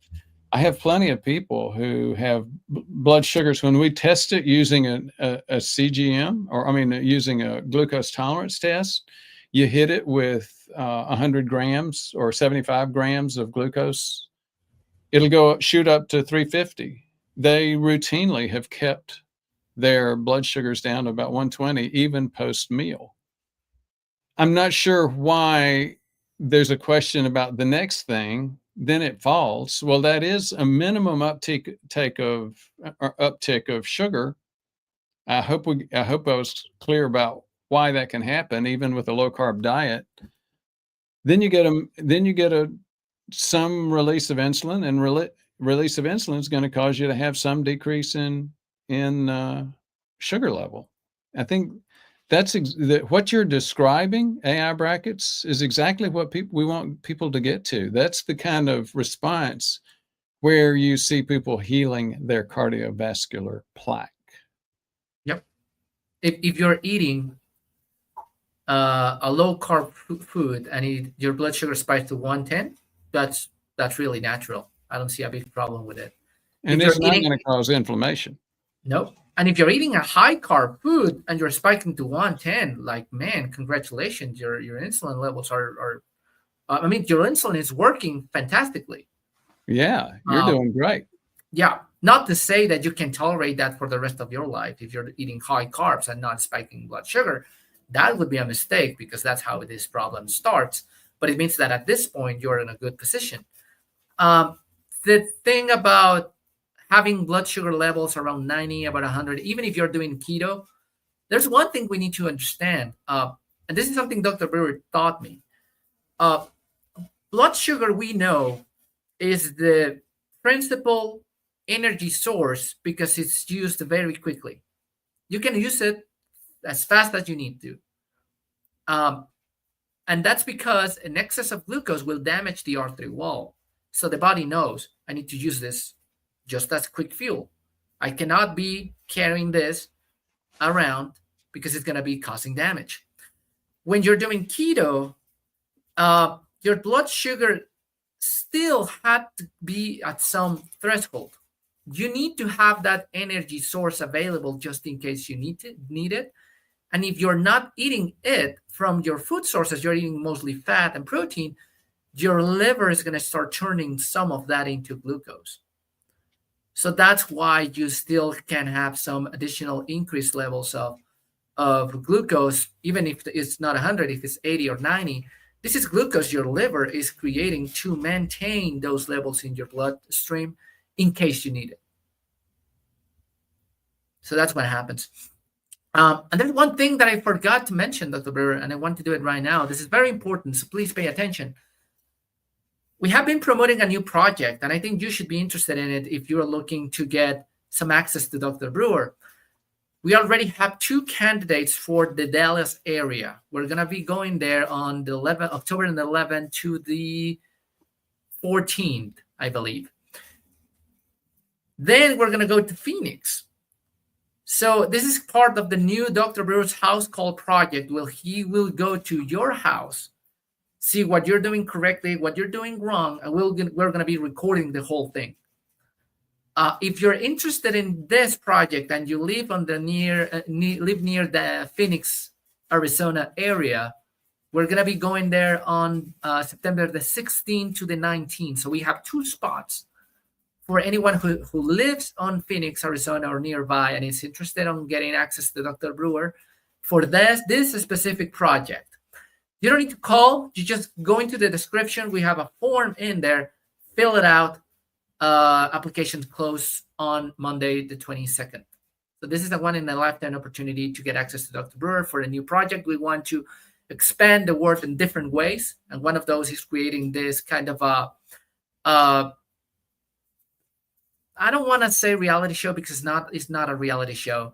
I have plenty of people who have blood sugars. When we test it using a CGM, using a glucose tolerance test, you hit it with 100 grams or 75 grams of glucose, it'll shoot up to 350. They routinely have kept their blood sugars down to about 120, even post-meal. I'm not sure why there's a question about the next thing, then it falls. Well, that is a minimum uptick of sugar. I hope I was clear about why that can happen, even with a low carb diet. Then you get some release of insulin, and release of insulin is going to cause you to have some decrease in sugar level. I think that's what you're describing, AI brackets, is exactly what we want people to get to. That's the kind of response where you see people healing their cardiovascular plaque. Yep. If you're eating a low carb food and your blood sugar spikes to 110, that's really natural. I don't see a big problem with it. And it's not going to cause inflammation. Nope. And if you're eating a high carb food and you're spiking to 110, like, man, congratulations, your insulin levels are your insulin is working fantastically. Yeah, you're doing great. Yeah. Not to say that you can tolerate that for the rest of your life if you're eating high carbs and not spiking blood sugar. That would be a mistake, because that's how this problem starts. But it means that at this point, you're in a good position. The thing about having blood sugar levels around 90, about 100, even if you're doing keto, there's one thing we need to understand. And this is something Dr. Brewer taught me. Blood sugar, we know, is the principal energy source because it's used very quickly. You can use it as fast as you need to. And that's because an excess of glucose will damage the artery wall. So the body knows, I need to use this just as quick fuel. I cannot be carrying this around because it's going to be causing damage. When you're doing keto, your blood sugar still had to be at some threshold. You need to have that energy source available just in case you need it. And if you're not eating it from your food sources, you're eating mostly fat and protein, your liver is going to start turning some of that into glucose. So that's why you still can have some additional increased levels of glucose, even if it's not 100, if it's 80 or 90. This is glucose your liver is creating to maintain those levels in your bloodstream in case you need it. So that's what happens. And there's one thing that I forgot to mention, Dr. Brewer, and I want to do it right now. This is very important, so please pay attention. We have been promoting a new project, and I think you should be interested in it if you're looking to get some access to Dr. Brewer. We already have 2 candidates for the Dallas area. We're going to be going there on the October 11th to the 14th, I believe. Then we're going to go to Phoenix. So this is part of the new Dr. Brewer's house call project, where he will go to your house, see what you're doing correctly, what you're doing wrong, and we're going to be recording the whole thing. If you're interested in this project and you live on the live near the Phoenix, Arizona area, we're going to be going there on September the 16th to the 19th. So we have 2 spots for anyone who lives on Phoenix, Arizona or nearby and is interested in getting access to Dr. Brewer for this specific project. You don't need to call. You just go into the description. We have a form in there. Fill it out. Applications close on Monday the 22nd. So this is a one-in-a-lifetime opportunity to get access to Dr. Brewer for a new project. We want to expand the word in different ways, and one of those is creating this kind of I don't want to say reality show, because it's not a reality show.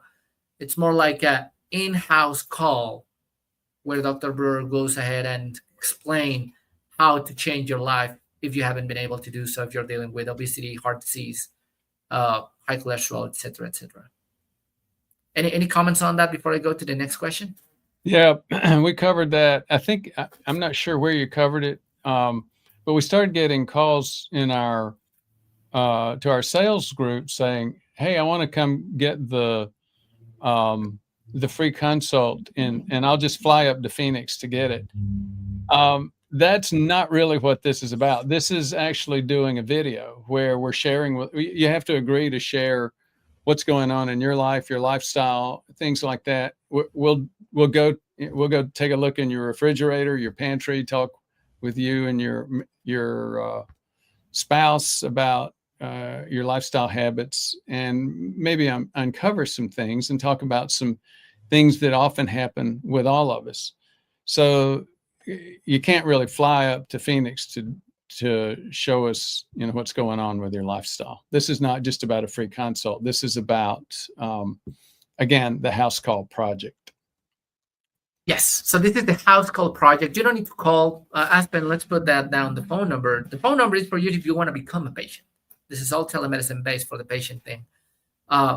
It's more like an in-house call where Dr. Brewer goes ahead and explain how to change your life if you haven't been able to do so, if you're dealing with obesity, heart disease, high cholesterol, etc., etc. Any comments on that before I go to the next question? Yeah, we covered that. I think I'm not sure where you covered it, but we started getting calls in our to our sales group saying, "Hey, I want to come get the free consult, and I'll just fly up to Phoenix to get it." That's not really what this is about. This is actually doing a video where we're sharing. You have to agree to share what's going on in your life, your lifestyle, things like that. We'll go take a look in your refrigerator, your pantry, talk with you and your spouse about your lifestyle habits, and maybe uncover some things and talk about some things that often happen with all of us. So you can't really fly up to Phoenix to show us, what's going on with your lifestyle. This is not just about a free consult. This is about, again, the house call project. Yes. So this is the house call project. You don't need to call. Aspen, let's put that down, the phone number. The phone number is for you if you want to become a patient. This is all telemedicine based for the patient thing.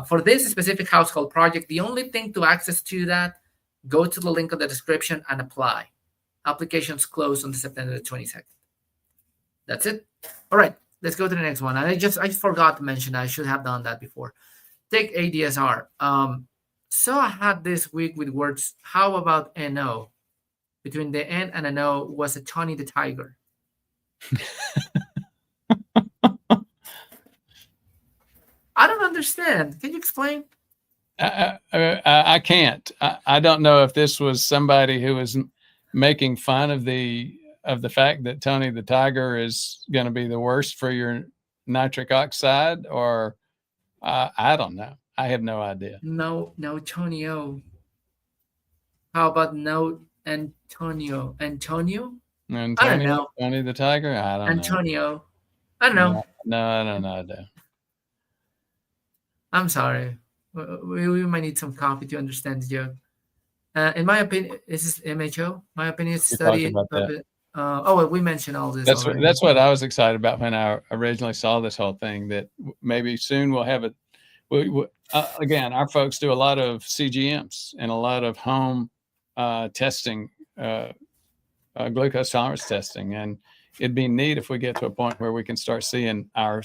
For this specific house call project, the only thing to access to that, go to the link in the description and apply. Applications close on September the 22nd. That's it. All right, let's go to the next one. And I forgot to mention, I should have done that before. Take ADSR. So I had this week with words. How about NO? Between the N and an O was a Tony the Tiger. I don't understand. Can you explain? I can't. I don't know if this was somebody who was making fun of the fact that Tony the Tiger is going to be the worst for your nitric oxide, or I don't know. I have no idea. No, Tonio. How about no Antonio? I don't know. Tony the Tiger? I don't know. Antonio. I don't know. No, I don't know. I'm sorry. We might need some coffee to understand the joke. In my opinion, this is MHO. My opinion is study. Well, we mentioned all this. That's what I was excited about when I originally saw this whole thing, that maybe soon we'll have it. Again, our folks do a lot of CGMs and a lot of home testing, glucose tolerance testing, and it'd be neat if we get to a point where we can start seeing our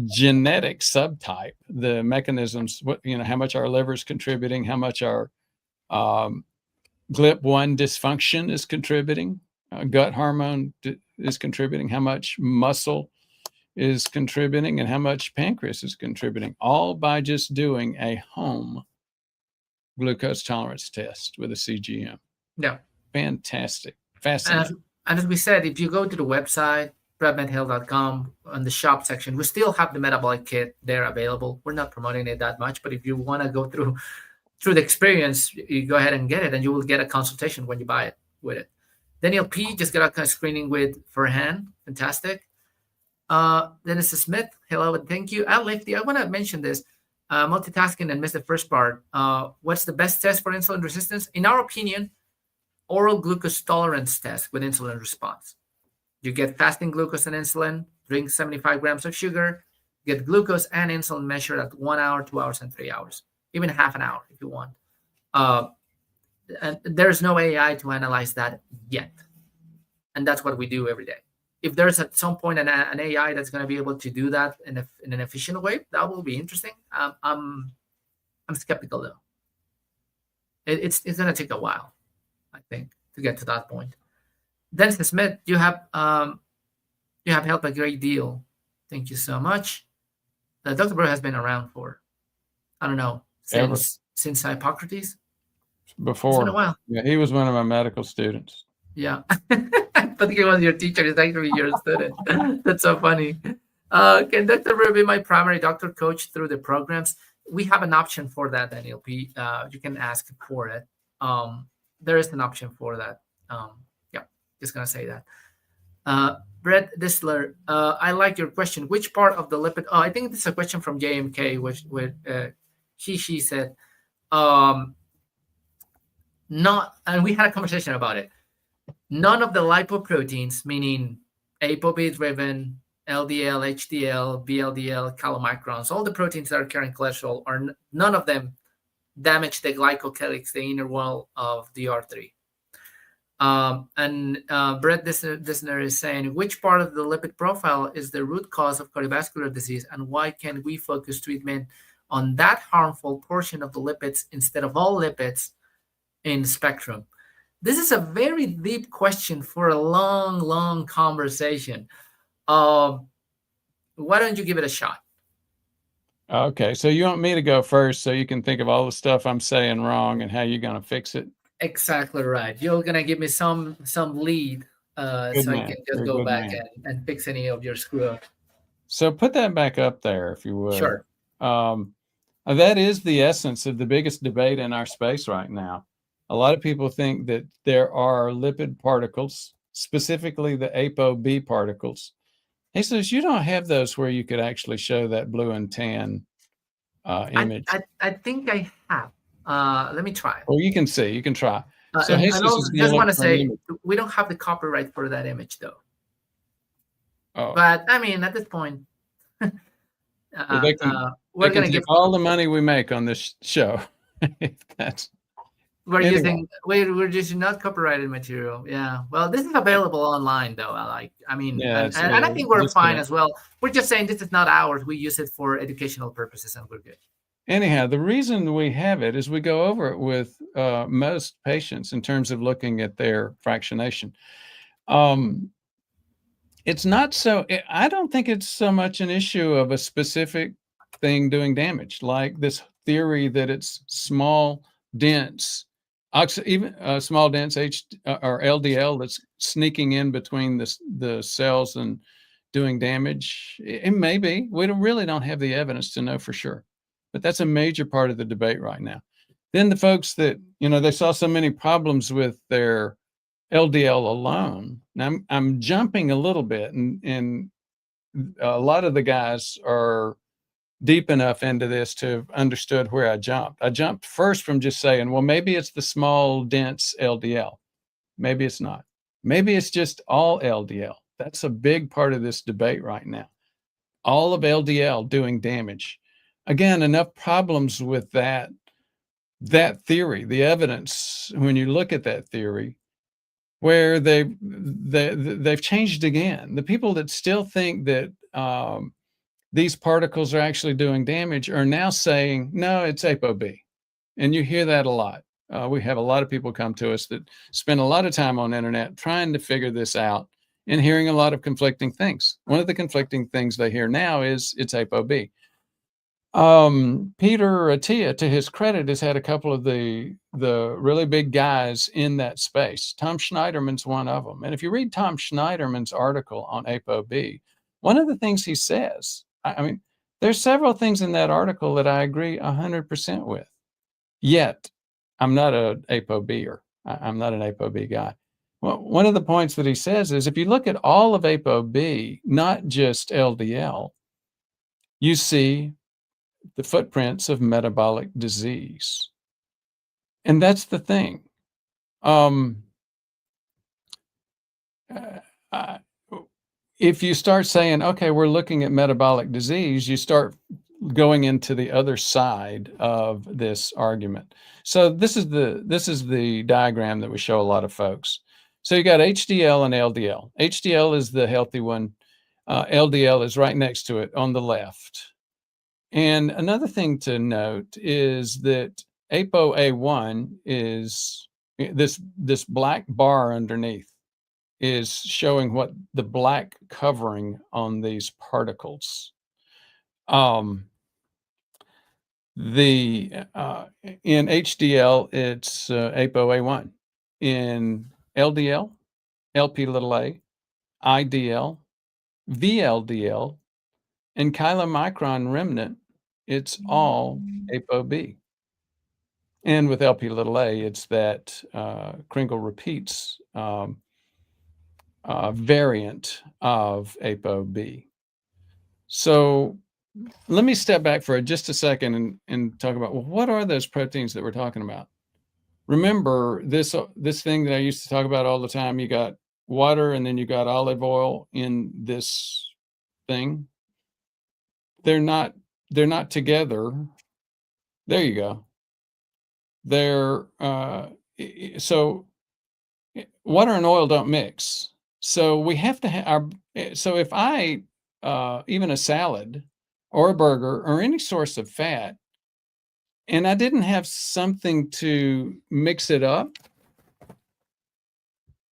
genetic subtype, the mechanisms, how much our liver is contributing, how much our GLP-1 dysfunction is contributing, gut hormone is contributing, how much muscle is contributing, and how much pancreas is contributing, all by just doing a home glucose tolerance test with a CGM. Yeah. Fantastic. Fascinating. And as we said, if you go to the website, PrevMedHealth.com, on the shop section, we still have the Metabolic kit there available. We're not promoting it that much, but if you want to go through the experience, you go ahead and get it, and you will get a consultation when you buy it with it. Daniel P. just got a screening with Farhan. Fantastic. Dennis Smith, hello and thank you. Lefty, I want to mention this. Multitasking and missed the first part. What's the best test for insulin resistance? In our opinion, oral glucose tolerance test with insulin response. You get fasting glucose and insulin drink 75 grams of sugar, get glucose and insulin measured at 1 hour, 2 hours, and 3 hours, even half an hour if you want. And there's no AI to analyze that yet. And that's what we do every day. If there's at some point an AI that's going to be able to do that in an efficient way, that will be interesting. I'm skeptical though. It's going to take a while, I think, to get to that point. Dennis Smith, you have helped a great deal. Thank you so much. Dr. Brewer has been around for, I don't know, since Hippocrates. Before. It's been a while. Yeah, he was one of my medical students. Yeah. But he was your teacher. He's actually your student. That's so funny. Can Dr. Brewer be my primary doctor coach through the programs? We have an option for that, Daniel. You can ask for it. There is an option for that. Yeah, just going to say that. Brett Disler, I like your question. Which part of the lipid? I think this is a question from JMK, which she said, not, and we had a conversation about it. None of the lipoproteins, meaning ApoB-driven, LDL, HDL, VLDL, chylomicrons, all the proteins that are carrying cholesterol, none of them damage the glycocalyx, the inner wall of the artery. And Brett Disner is saying, which part of the lipid profile is the root cause of cardiovascular disease, and why can't we focus treatment on that harmful portion of the lipids instead of all lipids in spectrum? This is a very deep question for a long, long conversation. Why don't you give it a shot? Okay, so you want me to go first so you can think of all the stuff I'm saying wrong and how you're going to fix it? Exactly right. You're going to give me some lead so I can just go back and fix any of your screw up. So put that back up there, if you would. Sure. That is the essence of the biggest debate in our space right now. A lot of people think that there are lipid particles, specifically the ApoB particles. He says, you don't have those where you could actually show that blue and tan image. I think I have. Let me try. Well, you can see. You can try. So I just want to say, we don't have the copyright for that image, though. Oh. But, I mean, at this point, we're going to give all the money we make on this show. We're using not copyrighted material. Yeah. Well, this is available online, though. And I think we're fine as well. We're just saying this is not ours. We use it for educational purposes, and we're good. Anyhow, the reason we have it is we go over it with most patients in terms of looking at their fractionation. It's not so, I don't think it's so much an issue of a specific thing doing damage, like this theory that it's small, dense, small dense or LDL that's sneaking in between the cells and doing damage. It may be. We really don't have the evidence to know for sure. But that's a major part of the debate right now. Then the folks that, they saw so many problems with their LDL alone. Now I'm jumping a little bit, and a lot of the guys are deep enough into this to have understood where I jumped. I jumped first from just saying, well, maybe it's the small, dense LDL. Maybe it's not. Maybe it's just all LDL. That's a big part of this debate right now. All of LDL doing damage. Again, enough problems with that theory, the evidence, when you look at that theory, where they've changed again. The people that still think that these particles are actually doing damage are now saying, no, it's ApoB. And you hear that a lot. We have a lot of people come to us that spend a lot of time on the internet trying to figure this out and hearing a lot of conflicting things. One of the conflicting things they hear now is it's ApoB. Peter Attia, to his credit, has had a couple of the really big guys in that space. Tom Schneiderman's one of them. And if you read Tom Schneiderman's article on ApoB, one of the things he says, I mean, there's several things in that article that I agree 100% with. Yet, I'm not an ApoBer. I'm not an ApoB guy. Well, one of the points that he says is if you look at all of ApoB, not just LDL, you see the footprints of metabolic disease. And that's the thing. if you start saying, okay, we're looking at metabolic disease, you start going into the other side of this argument. So this is the diagram that we show a lot of folks. So you got HDL and LDL. HDL is the healthy one. LDL is right next to it on the left. And another thing to note is that ApoA1 is this black bar underneath is showing what the black covering on these particles. In HDL, it's ApoA1. In LDL, LP(a), IDL, VLDL, and chylomicron remnant, it's all ApoB. And with LP(a), it's that Kringle repeats variant of ApoB. So let me step back for just a second and talk about, well, what are those proteins that we're talking about? Remember this thing that I used to talk about all the time. You got water and then you got olive oil in this thing. They're not together. There you go. They're so water and oil don't mix. So we have to have so if I even a salad or a burger or any source of fat, and I didn't have something to mix it up,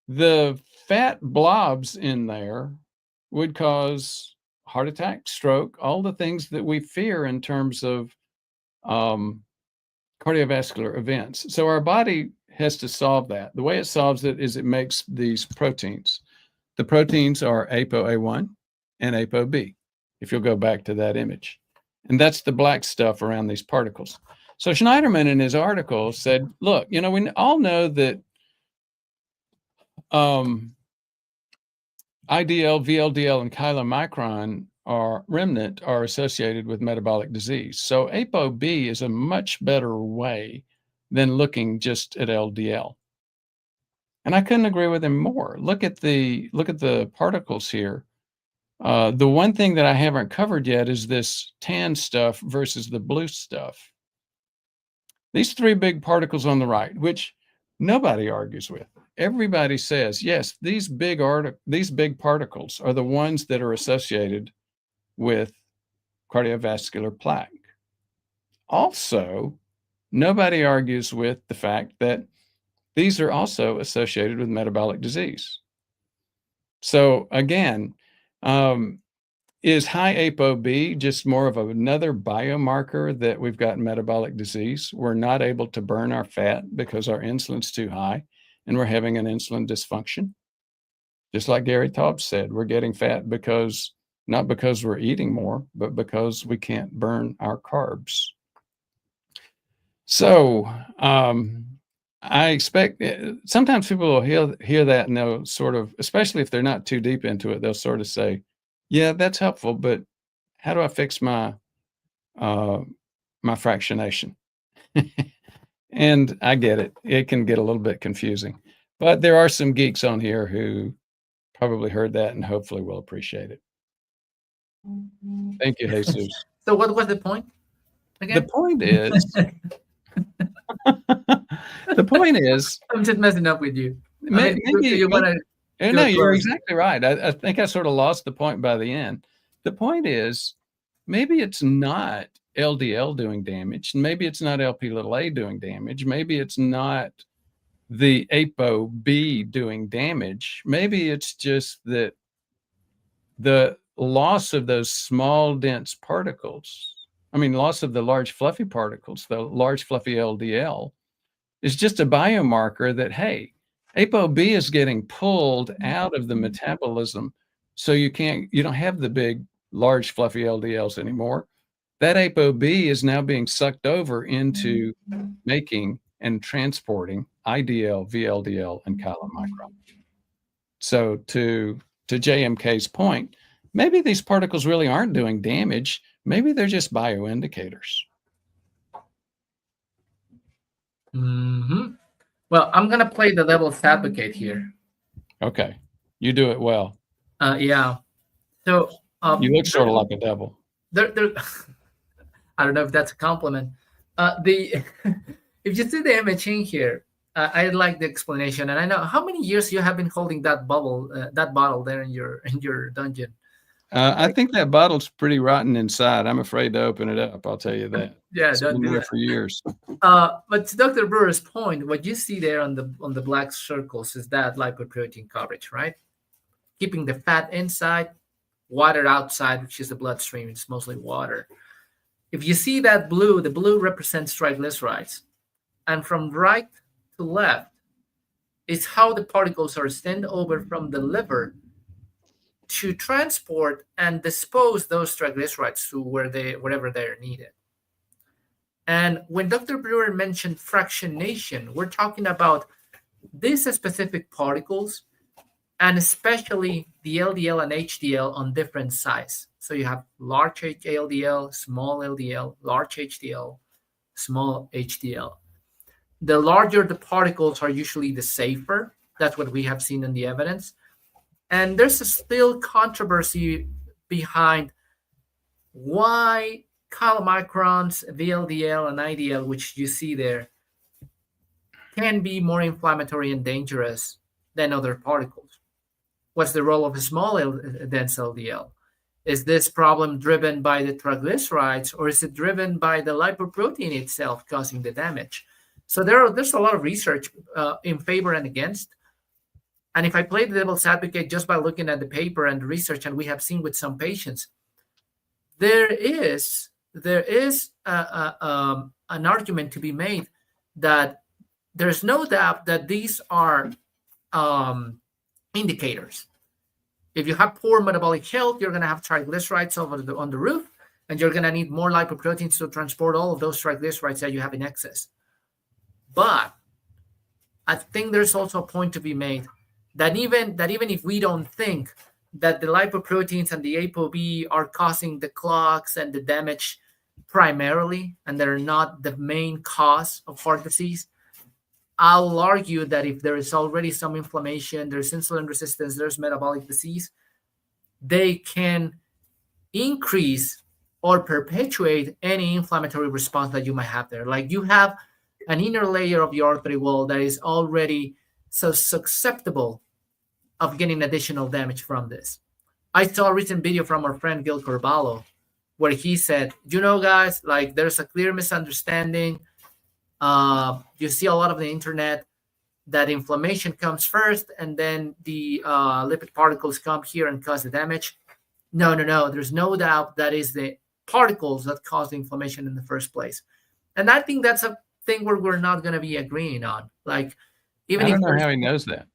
the fat blobs in there would cause heart attack, stroke, all the things that we fear in terms of cardiovascular events. So our body has to solve that. The way it solves it is it makes these proteins. The proteins are ApoA1 and ApoB, if you'll go back to that image. And that's the black stuff around these particles. So Schneiderman in his article said, look, we all know that IDL, VLDL, and chylomicron remnant are associated with metabolic disease. So ApoB is a much better way than looking just at LDL. And I couldn't agree with him more. Look at the particles here. The one thing that I haven't covered yet is this tan stuff versus the blue stuff. These three big particles on the right, which nobody argues with. Everybody says, yes, these big particles are the ones that are associated with cardiovascular plaque. Also, nobody argues with the fact that these are also associated with metabolic disease. So again, is high ApoB just more of another biomarker that we've got metabolic disease? We're not able to burn our fat because our insulin's too high and we're having an insulin dysfunction. Just like Gary Taubes said, we're getting fat not because we're eating more, but because we can't burn our carbs. So I expect sometimes people will hear that and they'll sort of, especially if they're not too deep into it, they'll sort of say, yeah, that's helpful, but how do I fix my fractionation? And I get it. It can get a little bit confusing, but there are some geeks on here who probably heard that and hopefully will appreciate it. Thank you, Jesus. So what was the point again? The point is, I'm just messing up with you. No, you're exactly right. I think I sort of lost the point by the end. The point is, maybe it's not LDL doing damage, and maybe it's not LP(a) doing damage. Maybe it's not the ApoB doing damage. Maybe it's just that the loss of those small, dense particles, loss of the large, fluffy particles, the large, fluffy LDL, is just a biomarker that, hey, ApoB is getting pulled out of the metabolism, so you don't have the big, large, fluffy LDLs anymore. That ApoB is now being sucked over into making and transporting IDL, VLDL, and chylomicron. So to JMK's point, maybe these particles really aren't doing damage. Maybe they're just bioindicators. Mm-hmm. Well, I'm going to play the devil's advocate here. Okay. You do it well. Yeah. So You look sort of like a devil. there, I don't know if that's a compliment. The if you see the imaging here, I like the explanation, and I know how many years you have been holding that bottle there in your dungeon. I think that bottle's pretty rotten inside. I'm afraid to open it up. I'll tell you that. Yeah, It's don't been do there that. for years. But to Dr. Brewer's point, what you see there on the black circles is that lipoprotein coverage, right? Keeping the fat inside, water outside, which is the bloodstream. It's mostly water. If you see that blue, the blue represents triglycerides. And from right to left is how the particles are sent over from the liver to transport and dispose those triglycerides to wherever they're needed. And when Dr. Brewer mentioned fractionation, we're talking about these specific particles, and especially the LDL and HDL on different size. So you have large LDL, small LDL, large HDL, small HDL. The larger the particles are usually the safer. That's what we have seen in the evidence. And there's still controversy behind why chylomicrons, VLDL, and IDL, which you see there, can be more inflammatory and dangerous than other particles. What's the role of a small dense LDL? Is this problem driven by the triglycerides, or is it driven by the lipoprotein itself causing the damage? So there's a lot of research in favor and against. And if I play the devil's advocate just by looking at the paper and the research, and we have seen with some patients, there is an argument to be made that there's no doubt that these are indicators. If you have poor metabolic health, you're going to have triglycerides on the roof, and you're going to need more lipoproteins to transport all of those triglycerides that you have in excess. But I think there's also a point to be made that even if we don't think that the lipoproteins and the ApoB are causing the clogs and the damage primarily, and they're not the main cause of heart disease, I'll argue that if there is already some inflammation, there's insulin resistance, there's metabolic disease, they can increase or perpetuate any inflammatory response that you might have there. Like you have an inner layer of your artery wall that is already so susceptible of getting additional damage from this. I saw a recent video from our friend Gil Corballo where he said, guys, like there's a clear misunderstanding. You see a lot of the internet that inflammation comes first and then the lipid particles come here and cause the damage. No. There's no doubt that is the particles that cause the inflammation in the first place. And I think that's a thing where we're not going to be agreeing on. Like, even I don't know how he knows that.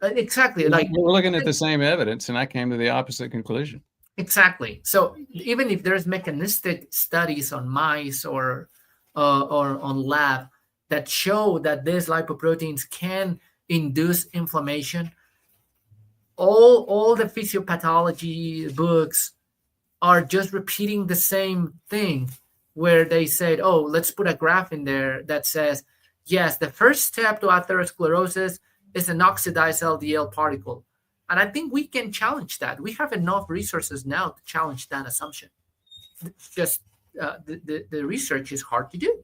Exactly. Like we're looking at the same evidence, and I came to the opposite conclusion. Exactly. So even if there's mechanistic studies on mice or on lab that show that these lipoproteins can induce inflammation, all the physiopathology books are just repeating the same thing, where they said, oh, let's put a graph in there that says, yes, the first step to atherosclerosis is an oxidized LDL particle. And I think we can challenge that. We have enough resources now to challenge that assumption. It's just the research is hard to do.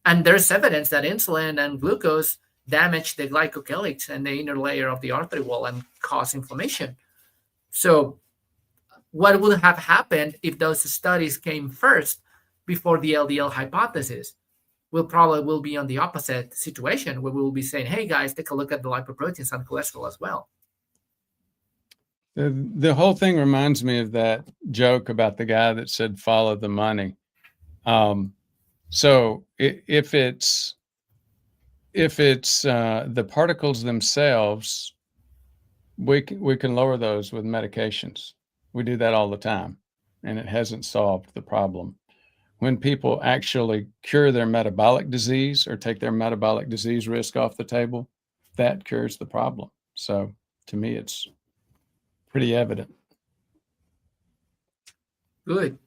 And there's evidence that insulin and glucose damage the glycocalyx and the inner layer of the artery wall and cause inflammation. So what would have happened if those studies came first before the LDL hypothesis? We'll probably be on the opposite situation where we'll be saying, hey, guys, take a look at the lipoproteins and cholesterol as well. The whole thing reminds me of that joke about the guy that said, follow the money. So if it's the particles themselves, we can lower those with medications. We do that all the time, and it hasn't solved the problem. When people actually cure their metabolic disease or take their metabolic disease risk off the table, that cures the problem. So to me, it's pretty evident. Good.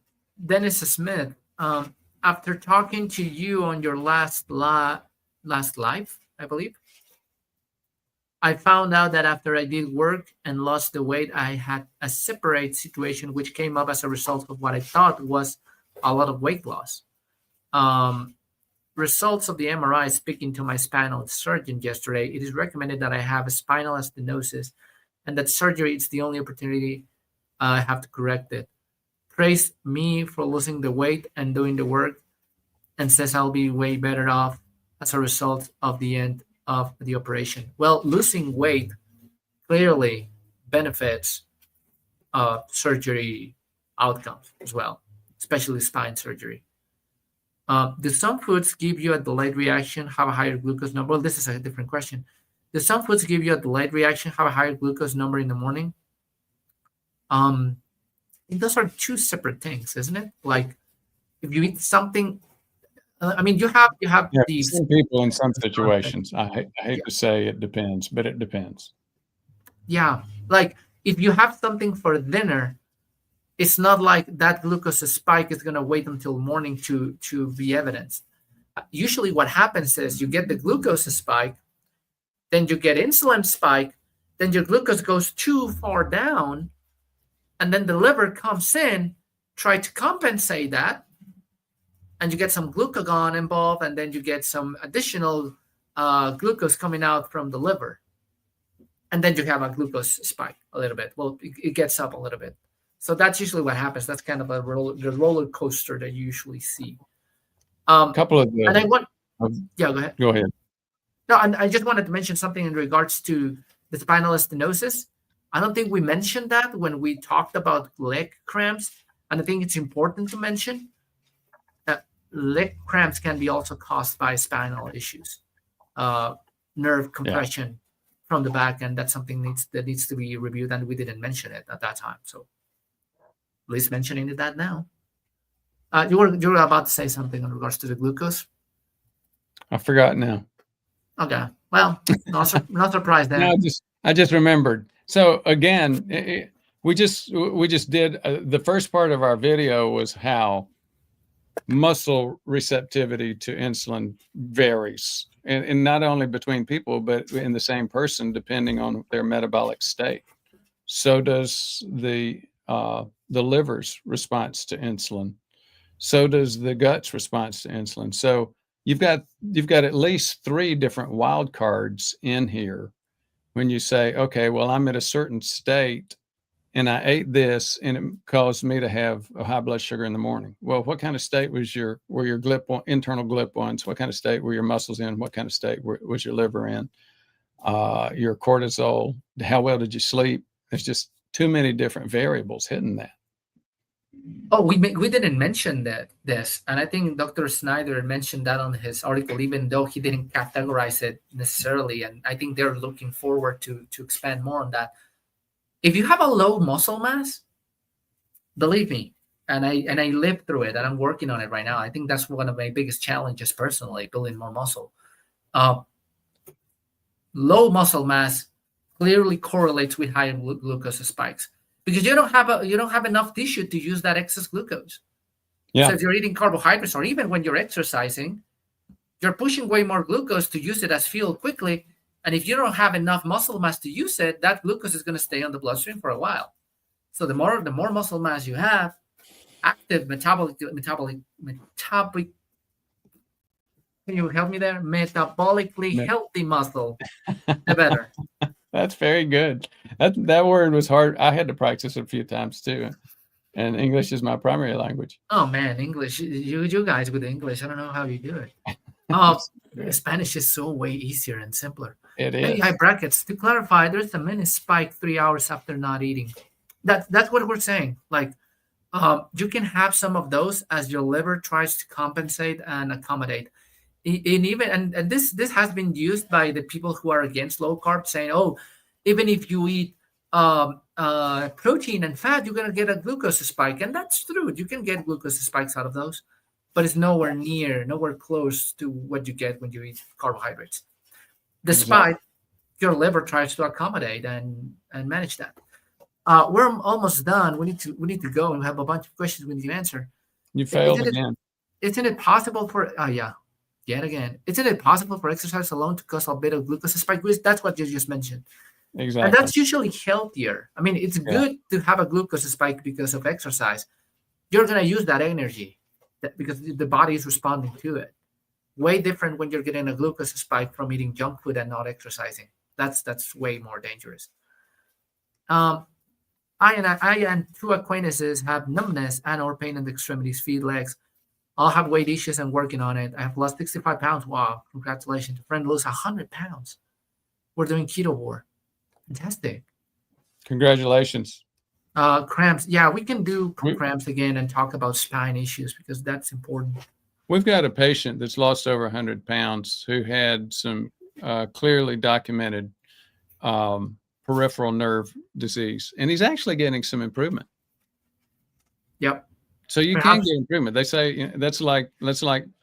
Dennis Smith, after talking to you on your last live, I believe, I found out that after I did work and lost the weight, I had a separate situation which came up as a result of what I thought was a lot of weight loss. Results of the MRI, speaking to my spinal surgeon yesterday, it is recommended that I have a spinal stenosis and that surgery is the only opportunity I have to correct it. Praise me for losing the weight and doing the work, and says I'll be way better off as a result of the end of the operation. Well, losing weight clearly benefits surgery outcomes as well, especially spine surgery. Do some foods give you a delayed reaction, have a higher glucose number? Well, this is a different question. Do some foods give you a delayed reaction, have a higher glucose number in the morning? Those are two separate things, isn't it? Like if you eat something, I mean, you have Yeah, these. some people in some situations. I hate to say it depends, but it depends. Yeah, like if you have something for dinner, it's not like that glucose spike is going to wait until morning to be evidenced. Usually what happens is you get the glucose spike, then you get insulin spike, then your glucose goes too far down, and then the liver comes in, try to compensate that, and you get some glucagon involved, and then you get some additional glucose coming out from the liver. And then you have a glucose spike a little bit. Well, it gets up a little bit. So that's usually what happens. That's kind of the roller coaster that you usually see. A couple of the, and I want, yeah, go ahead. Go ahead. No, and I just wanted to mention something in regards to the spinal stenosis. I don't think we mentioned that when we talked about leg cramps, and I think it's important to mention that leg cramps can be also caused by spinal issues, nerve compression from the back, and that's something that needs to be reviewed, and we didn't mention it at that time. So at least mentioning that now. You were about to say something in regards to the glucose. I forgot now. Okay, well, not surprised there. No, I just remembered. So again, we just did the first part of our video was how muscle receptivity to insulin varies, and not only between people, but in the same person, depending on their metabolic state. So does the liver's response to insulin. So does the gut's response to insulin. So you've got at least 3 different wild cards in here when you say, okay, well, I'm at a certain state and I ate this and it caused me to have a high blood sugar in the morning. Well, what kind of state were your internal GLP-1s? What kind of state were your muscles in? What kind of state was your liver in? Your cortisol, how well did you sleep? There's just too many different variables hitting that. Oh, we didn't mention this, and I think Dr. Snyder mentioned that on his article, even though he didn't categorize it necessarily, and I think they're looking forward to expand more on that. If you have a low muscle mass, believe me, and I lived through it, and I'm working on it right now. I think that's one of my biggest challenges personally, building more muscle. Low muscle mass clearly correlates with higher glucose spikes, because you don't have enough tissue to use that excess glucose. Yeah. So if you're eating carbohydrates, or even when you're exercising, you're pushing way more glucose to use it as fuel quickly. And if you don't have enough muscle mass to use it, that glucose is going to stay on the bloodstream for a while. So the more muscle mass you have, active metabolic. Can you help me there? Metabolically healthy muscle, the better. That's very good. That word was hard. I had to practice it a few times too. And English is my primary language. Oh man, English. You guys with English, I don't know how you do it. Spanish is so way easier and simpler. It is. High brackets. To clarify, there's a mini spike 3 hours after not eating. That's what we're saying. Like, you can have some of those as your liver tries to compensate and accommodate. And this has been used by the people who are against low carb, saying, oh, even if you eat protein and fat, you're going to get a glucose spike. And that's true. You can get glucose spikes out of those, but it's nowhere close to what you get when you eat carbohydrates. Despite your liver tries to accommodate and manage that. We're almost done. We need to go, and we have a bunch of questions we need to answer. You failed again. Isn't it possible for yeah? Yet again, isn't it possible for exercise alone to cause a bit of glucose spike? That's what you just mentioned. Exactly. And that's usually healthier. I mean, it's Yeah. good to have a glucose spike because of exercise. You're going to use that energy because the body is responding to it. Way different when you're getting a glucose spike from eating junk food and not exercising. That's way more dangerous. I and two acquaintances have numbness and or pain in the extremities, feet, legs. I'll have weight issues and working on it. I have lost 65 pounds. Wow, congratulations. A friend lose 100 pounds. We're doing keto war. Fantastic. Congratulations. Cramps. Yeah, we can do cramps again and talk about spine issues because that's important. We've got a patient that's lost over 100 pounds who had some clearly documented peripheral nerve disease, and he's actually getting some improvement. Yep. So you can get improvement. They say that's like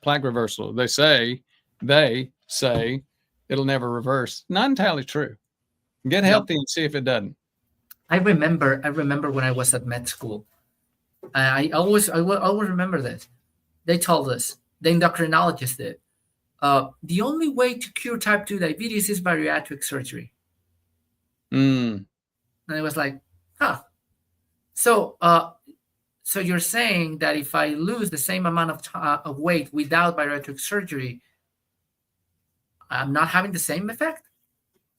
plaque reversal. They say it'll never reverse. Not entirely true. Get healthy and see if it doesn't. I remember when I was at med school. I always remember this. They told us, the endocrinologist did, the only way to cure type 2 diabetes is bariatric surgery. And I was like, huh. So you're saying that if I lose the same amount of weight without bariatric surgery, I'm not having the same effect?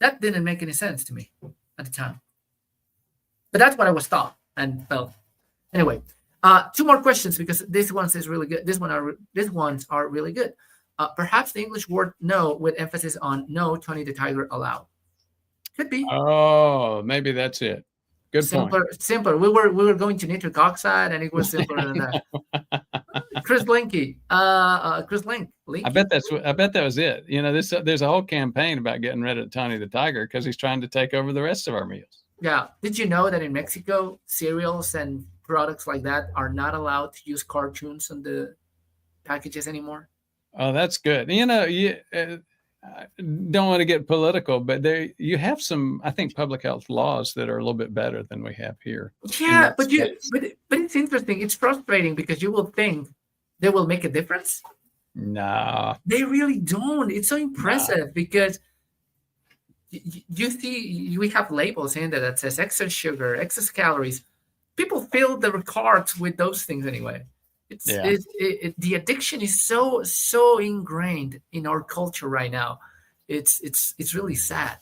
That didn't make any sense to me at the time. But that's what I was taught and felt. Anyway, two more questions because this one is really good. These ones are really good. Perhaps the English word no with emphasis on no, Tony the Tiger allowed. Could be. Oh, maybe that's it. Good point. Simpler. We were going to nitric oxide, and it was simpler than that. Chris Linky. Chris Link. I bet that was it. You know, there's a whole campaign about getting rid of Tony the Tiger because he's trying to take over the rest of our meals. Yeah. Did you know that in Mexico, cereals and products like that are not allowed to use cartoons on the packages anymore? Oh, that's good. You know, I don't want to get political, but you have some, I think, public health laws that are a little bit better than we have here. Yeah, but it's interesting. It's frustrating because you will think they will make a difference. No, they really don't. It's so impressive because you see, we have labels in there that says excess sugar, excess calories. People fill their carts with those things anyway. The addiction is so ingrained in our culture right now. It's really sad.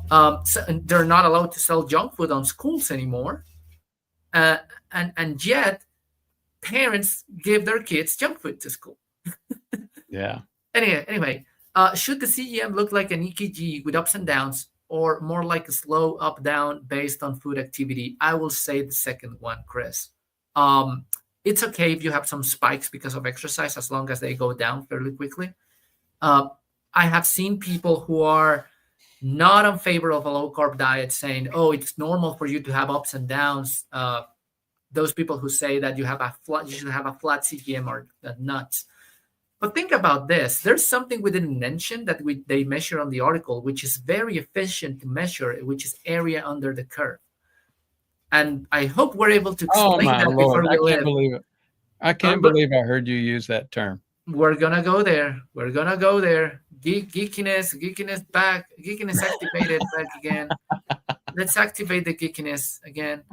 So they're not allowed to sell junk food on schools anymore, and yet parents give their kids junk food to school. Yeah. Anyway, should the CGM look like an EKG with ups and downs, or more like a slow up-down based on food activity? I will say the second one, Chris. It's okay if you have some spikes because of exercise, as long as they go down fairly quickly. I have seen people who are not in favor of a low-carb diet saying, oh, it's normal for you to have ups and downs. Those people who say that you should have a flat CGM are nuts. But think about this. There's something we didn't mention that they measure on the article, which is very efficient to measure, which is area under the curve. And I hope we're able to explain that before we I can't believe it. I can't believe I heard you use that term. We're gonna go there. Geekiness back. Geekiness activated back again. Let's activate the geekiness again.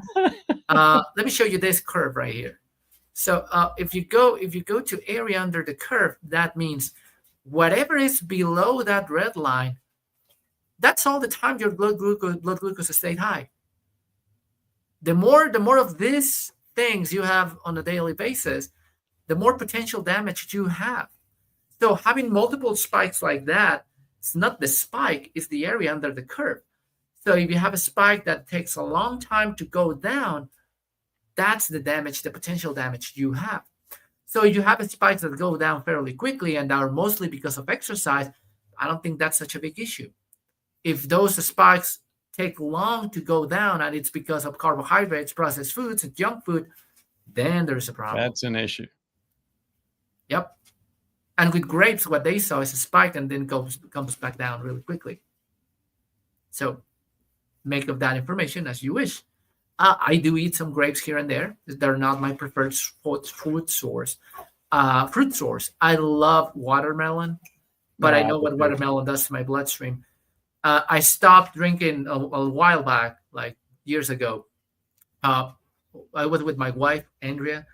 Let me show you this curve right here. So if you go to area under the curve, that means whatever is below that red line, that's all the time your blood glucose stayed high. The more of these things you have on a daily basis, the more potential damage you have. So having multiple spikes like that, it's not the spike, it's the area under the curve. So if you have a spike that takes a long time to go down, that's the damage, the potential damage you have. So if you have spikes that go down fairly quickly and are mostly because of exercise, I don't think that's such a big issue. If those spikes take long to go down and it's because of carbohydrates, processed foods, and junk food, then there's a problem. That's an issue. Yep. And with grapes, what they saw is a spike and then comes back down really quickly. So make of that information as you wish. I do eat some grapes here and there. They're not my preferred food source. fruit source. I love watermelon, but I know what do. watermelon does to my bloodstream. I stopped drinking a while back, like years ago. I was with my wife, Andrea.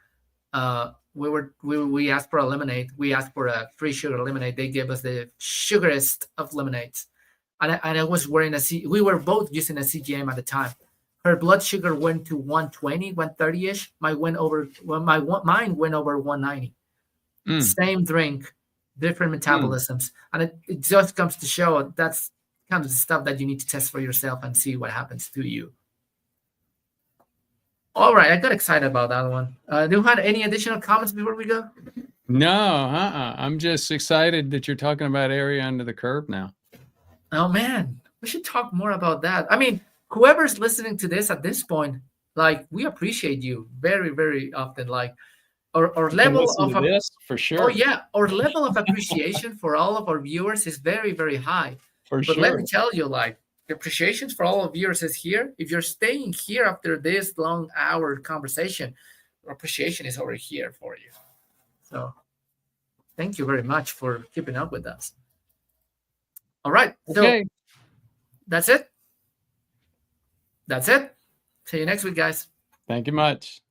We asked for a lemonade. We asked for a free sugar lemonade. They gave us the sugariest of lemonades, and I was wearing we were both using a CGM at the time. Her blood sugar went to 120, 130 ish. Mine went over 190. Same drink, different metabolisms, and it just comes to show that's kind of the stuff that you need to test for yourself and see what happens to you. All right, I got excited about that one. Do you have any additional comments before we go? No, I'm just excited that you're talking about area under the curve now. Oh man, we should talk more about that. I mean, whoever's listening to this at this point, like, we appreciate you very, very often. Like, our level of this for sure. Oh yeah, our level of appreciation for all of our viewers is very, very high. For But sure. let me tell you, like, the appreciation for all of viewers is here. If you're staying here after this long hour conversation, appreciation is over here for you. So thank you very much for keeping up with us. All right. Okay. So that's it. That's it. See you next week, guys. Thank you much.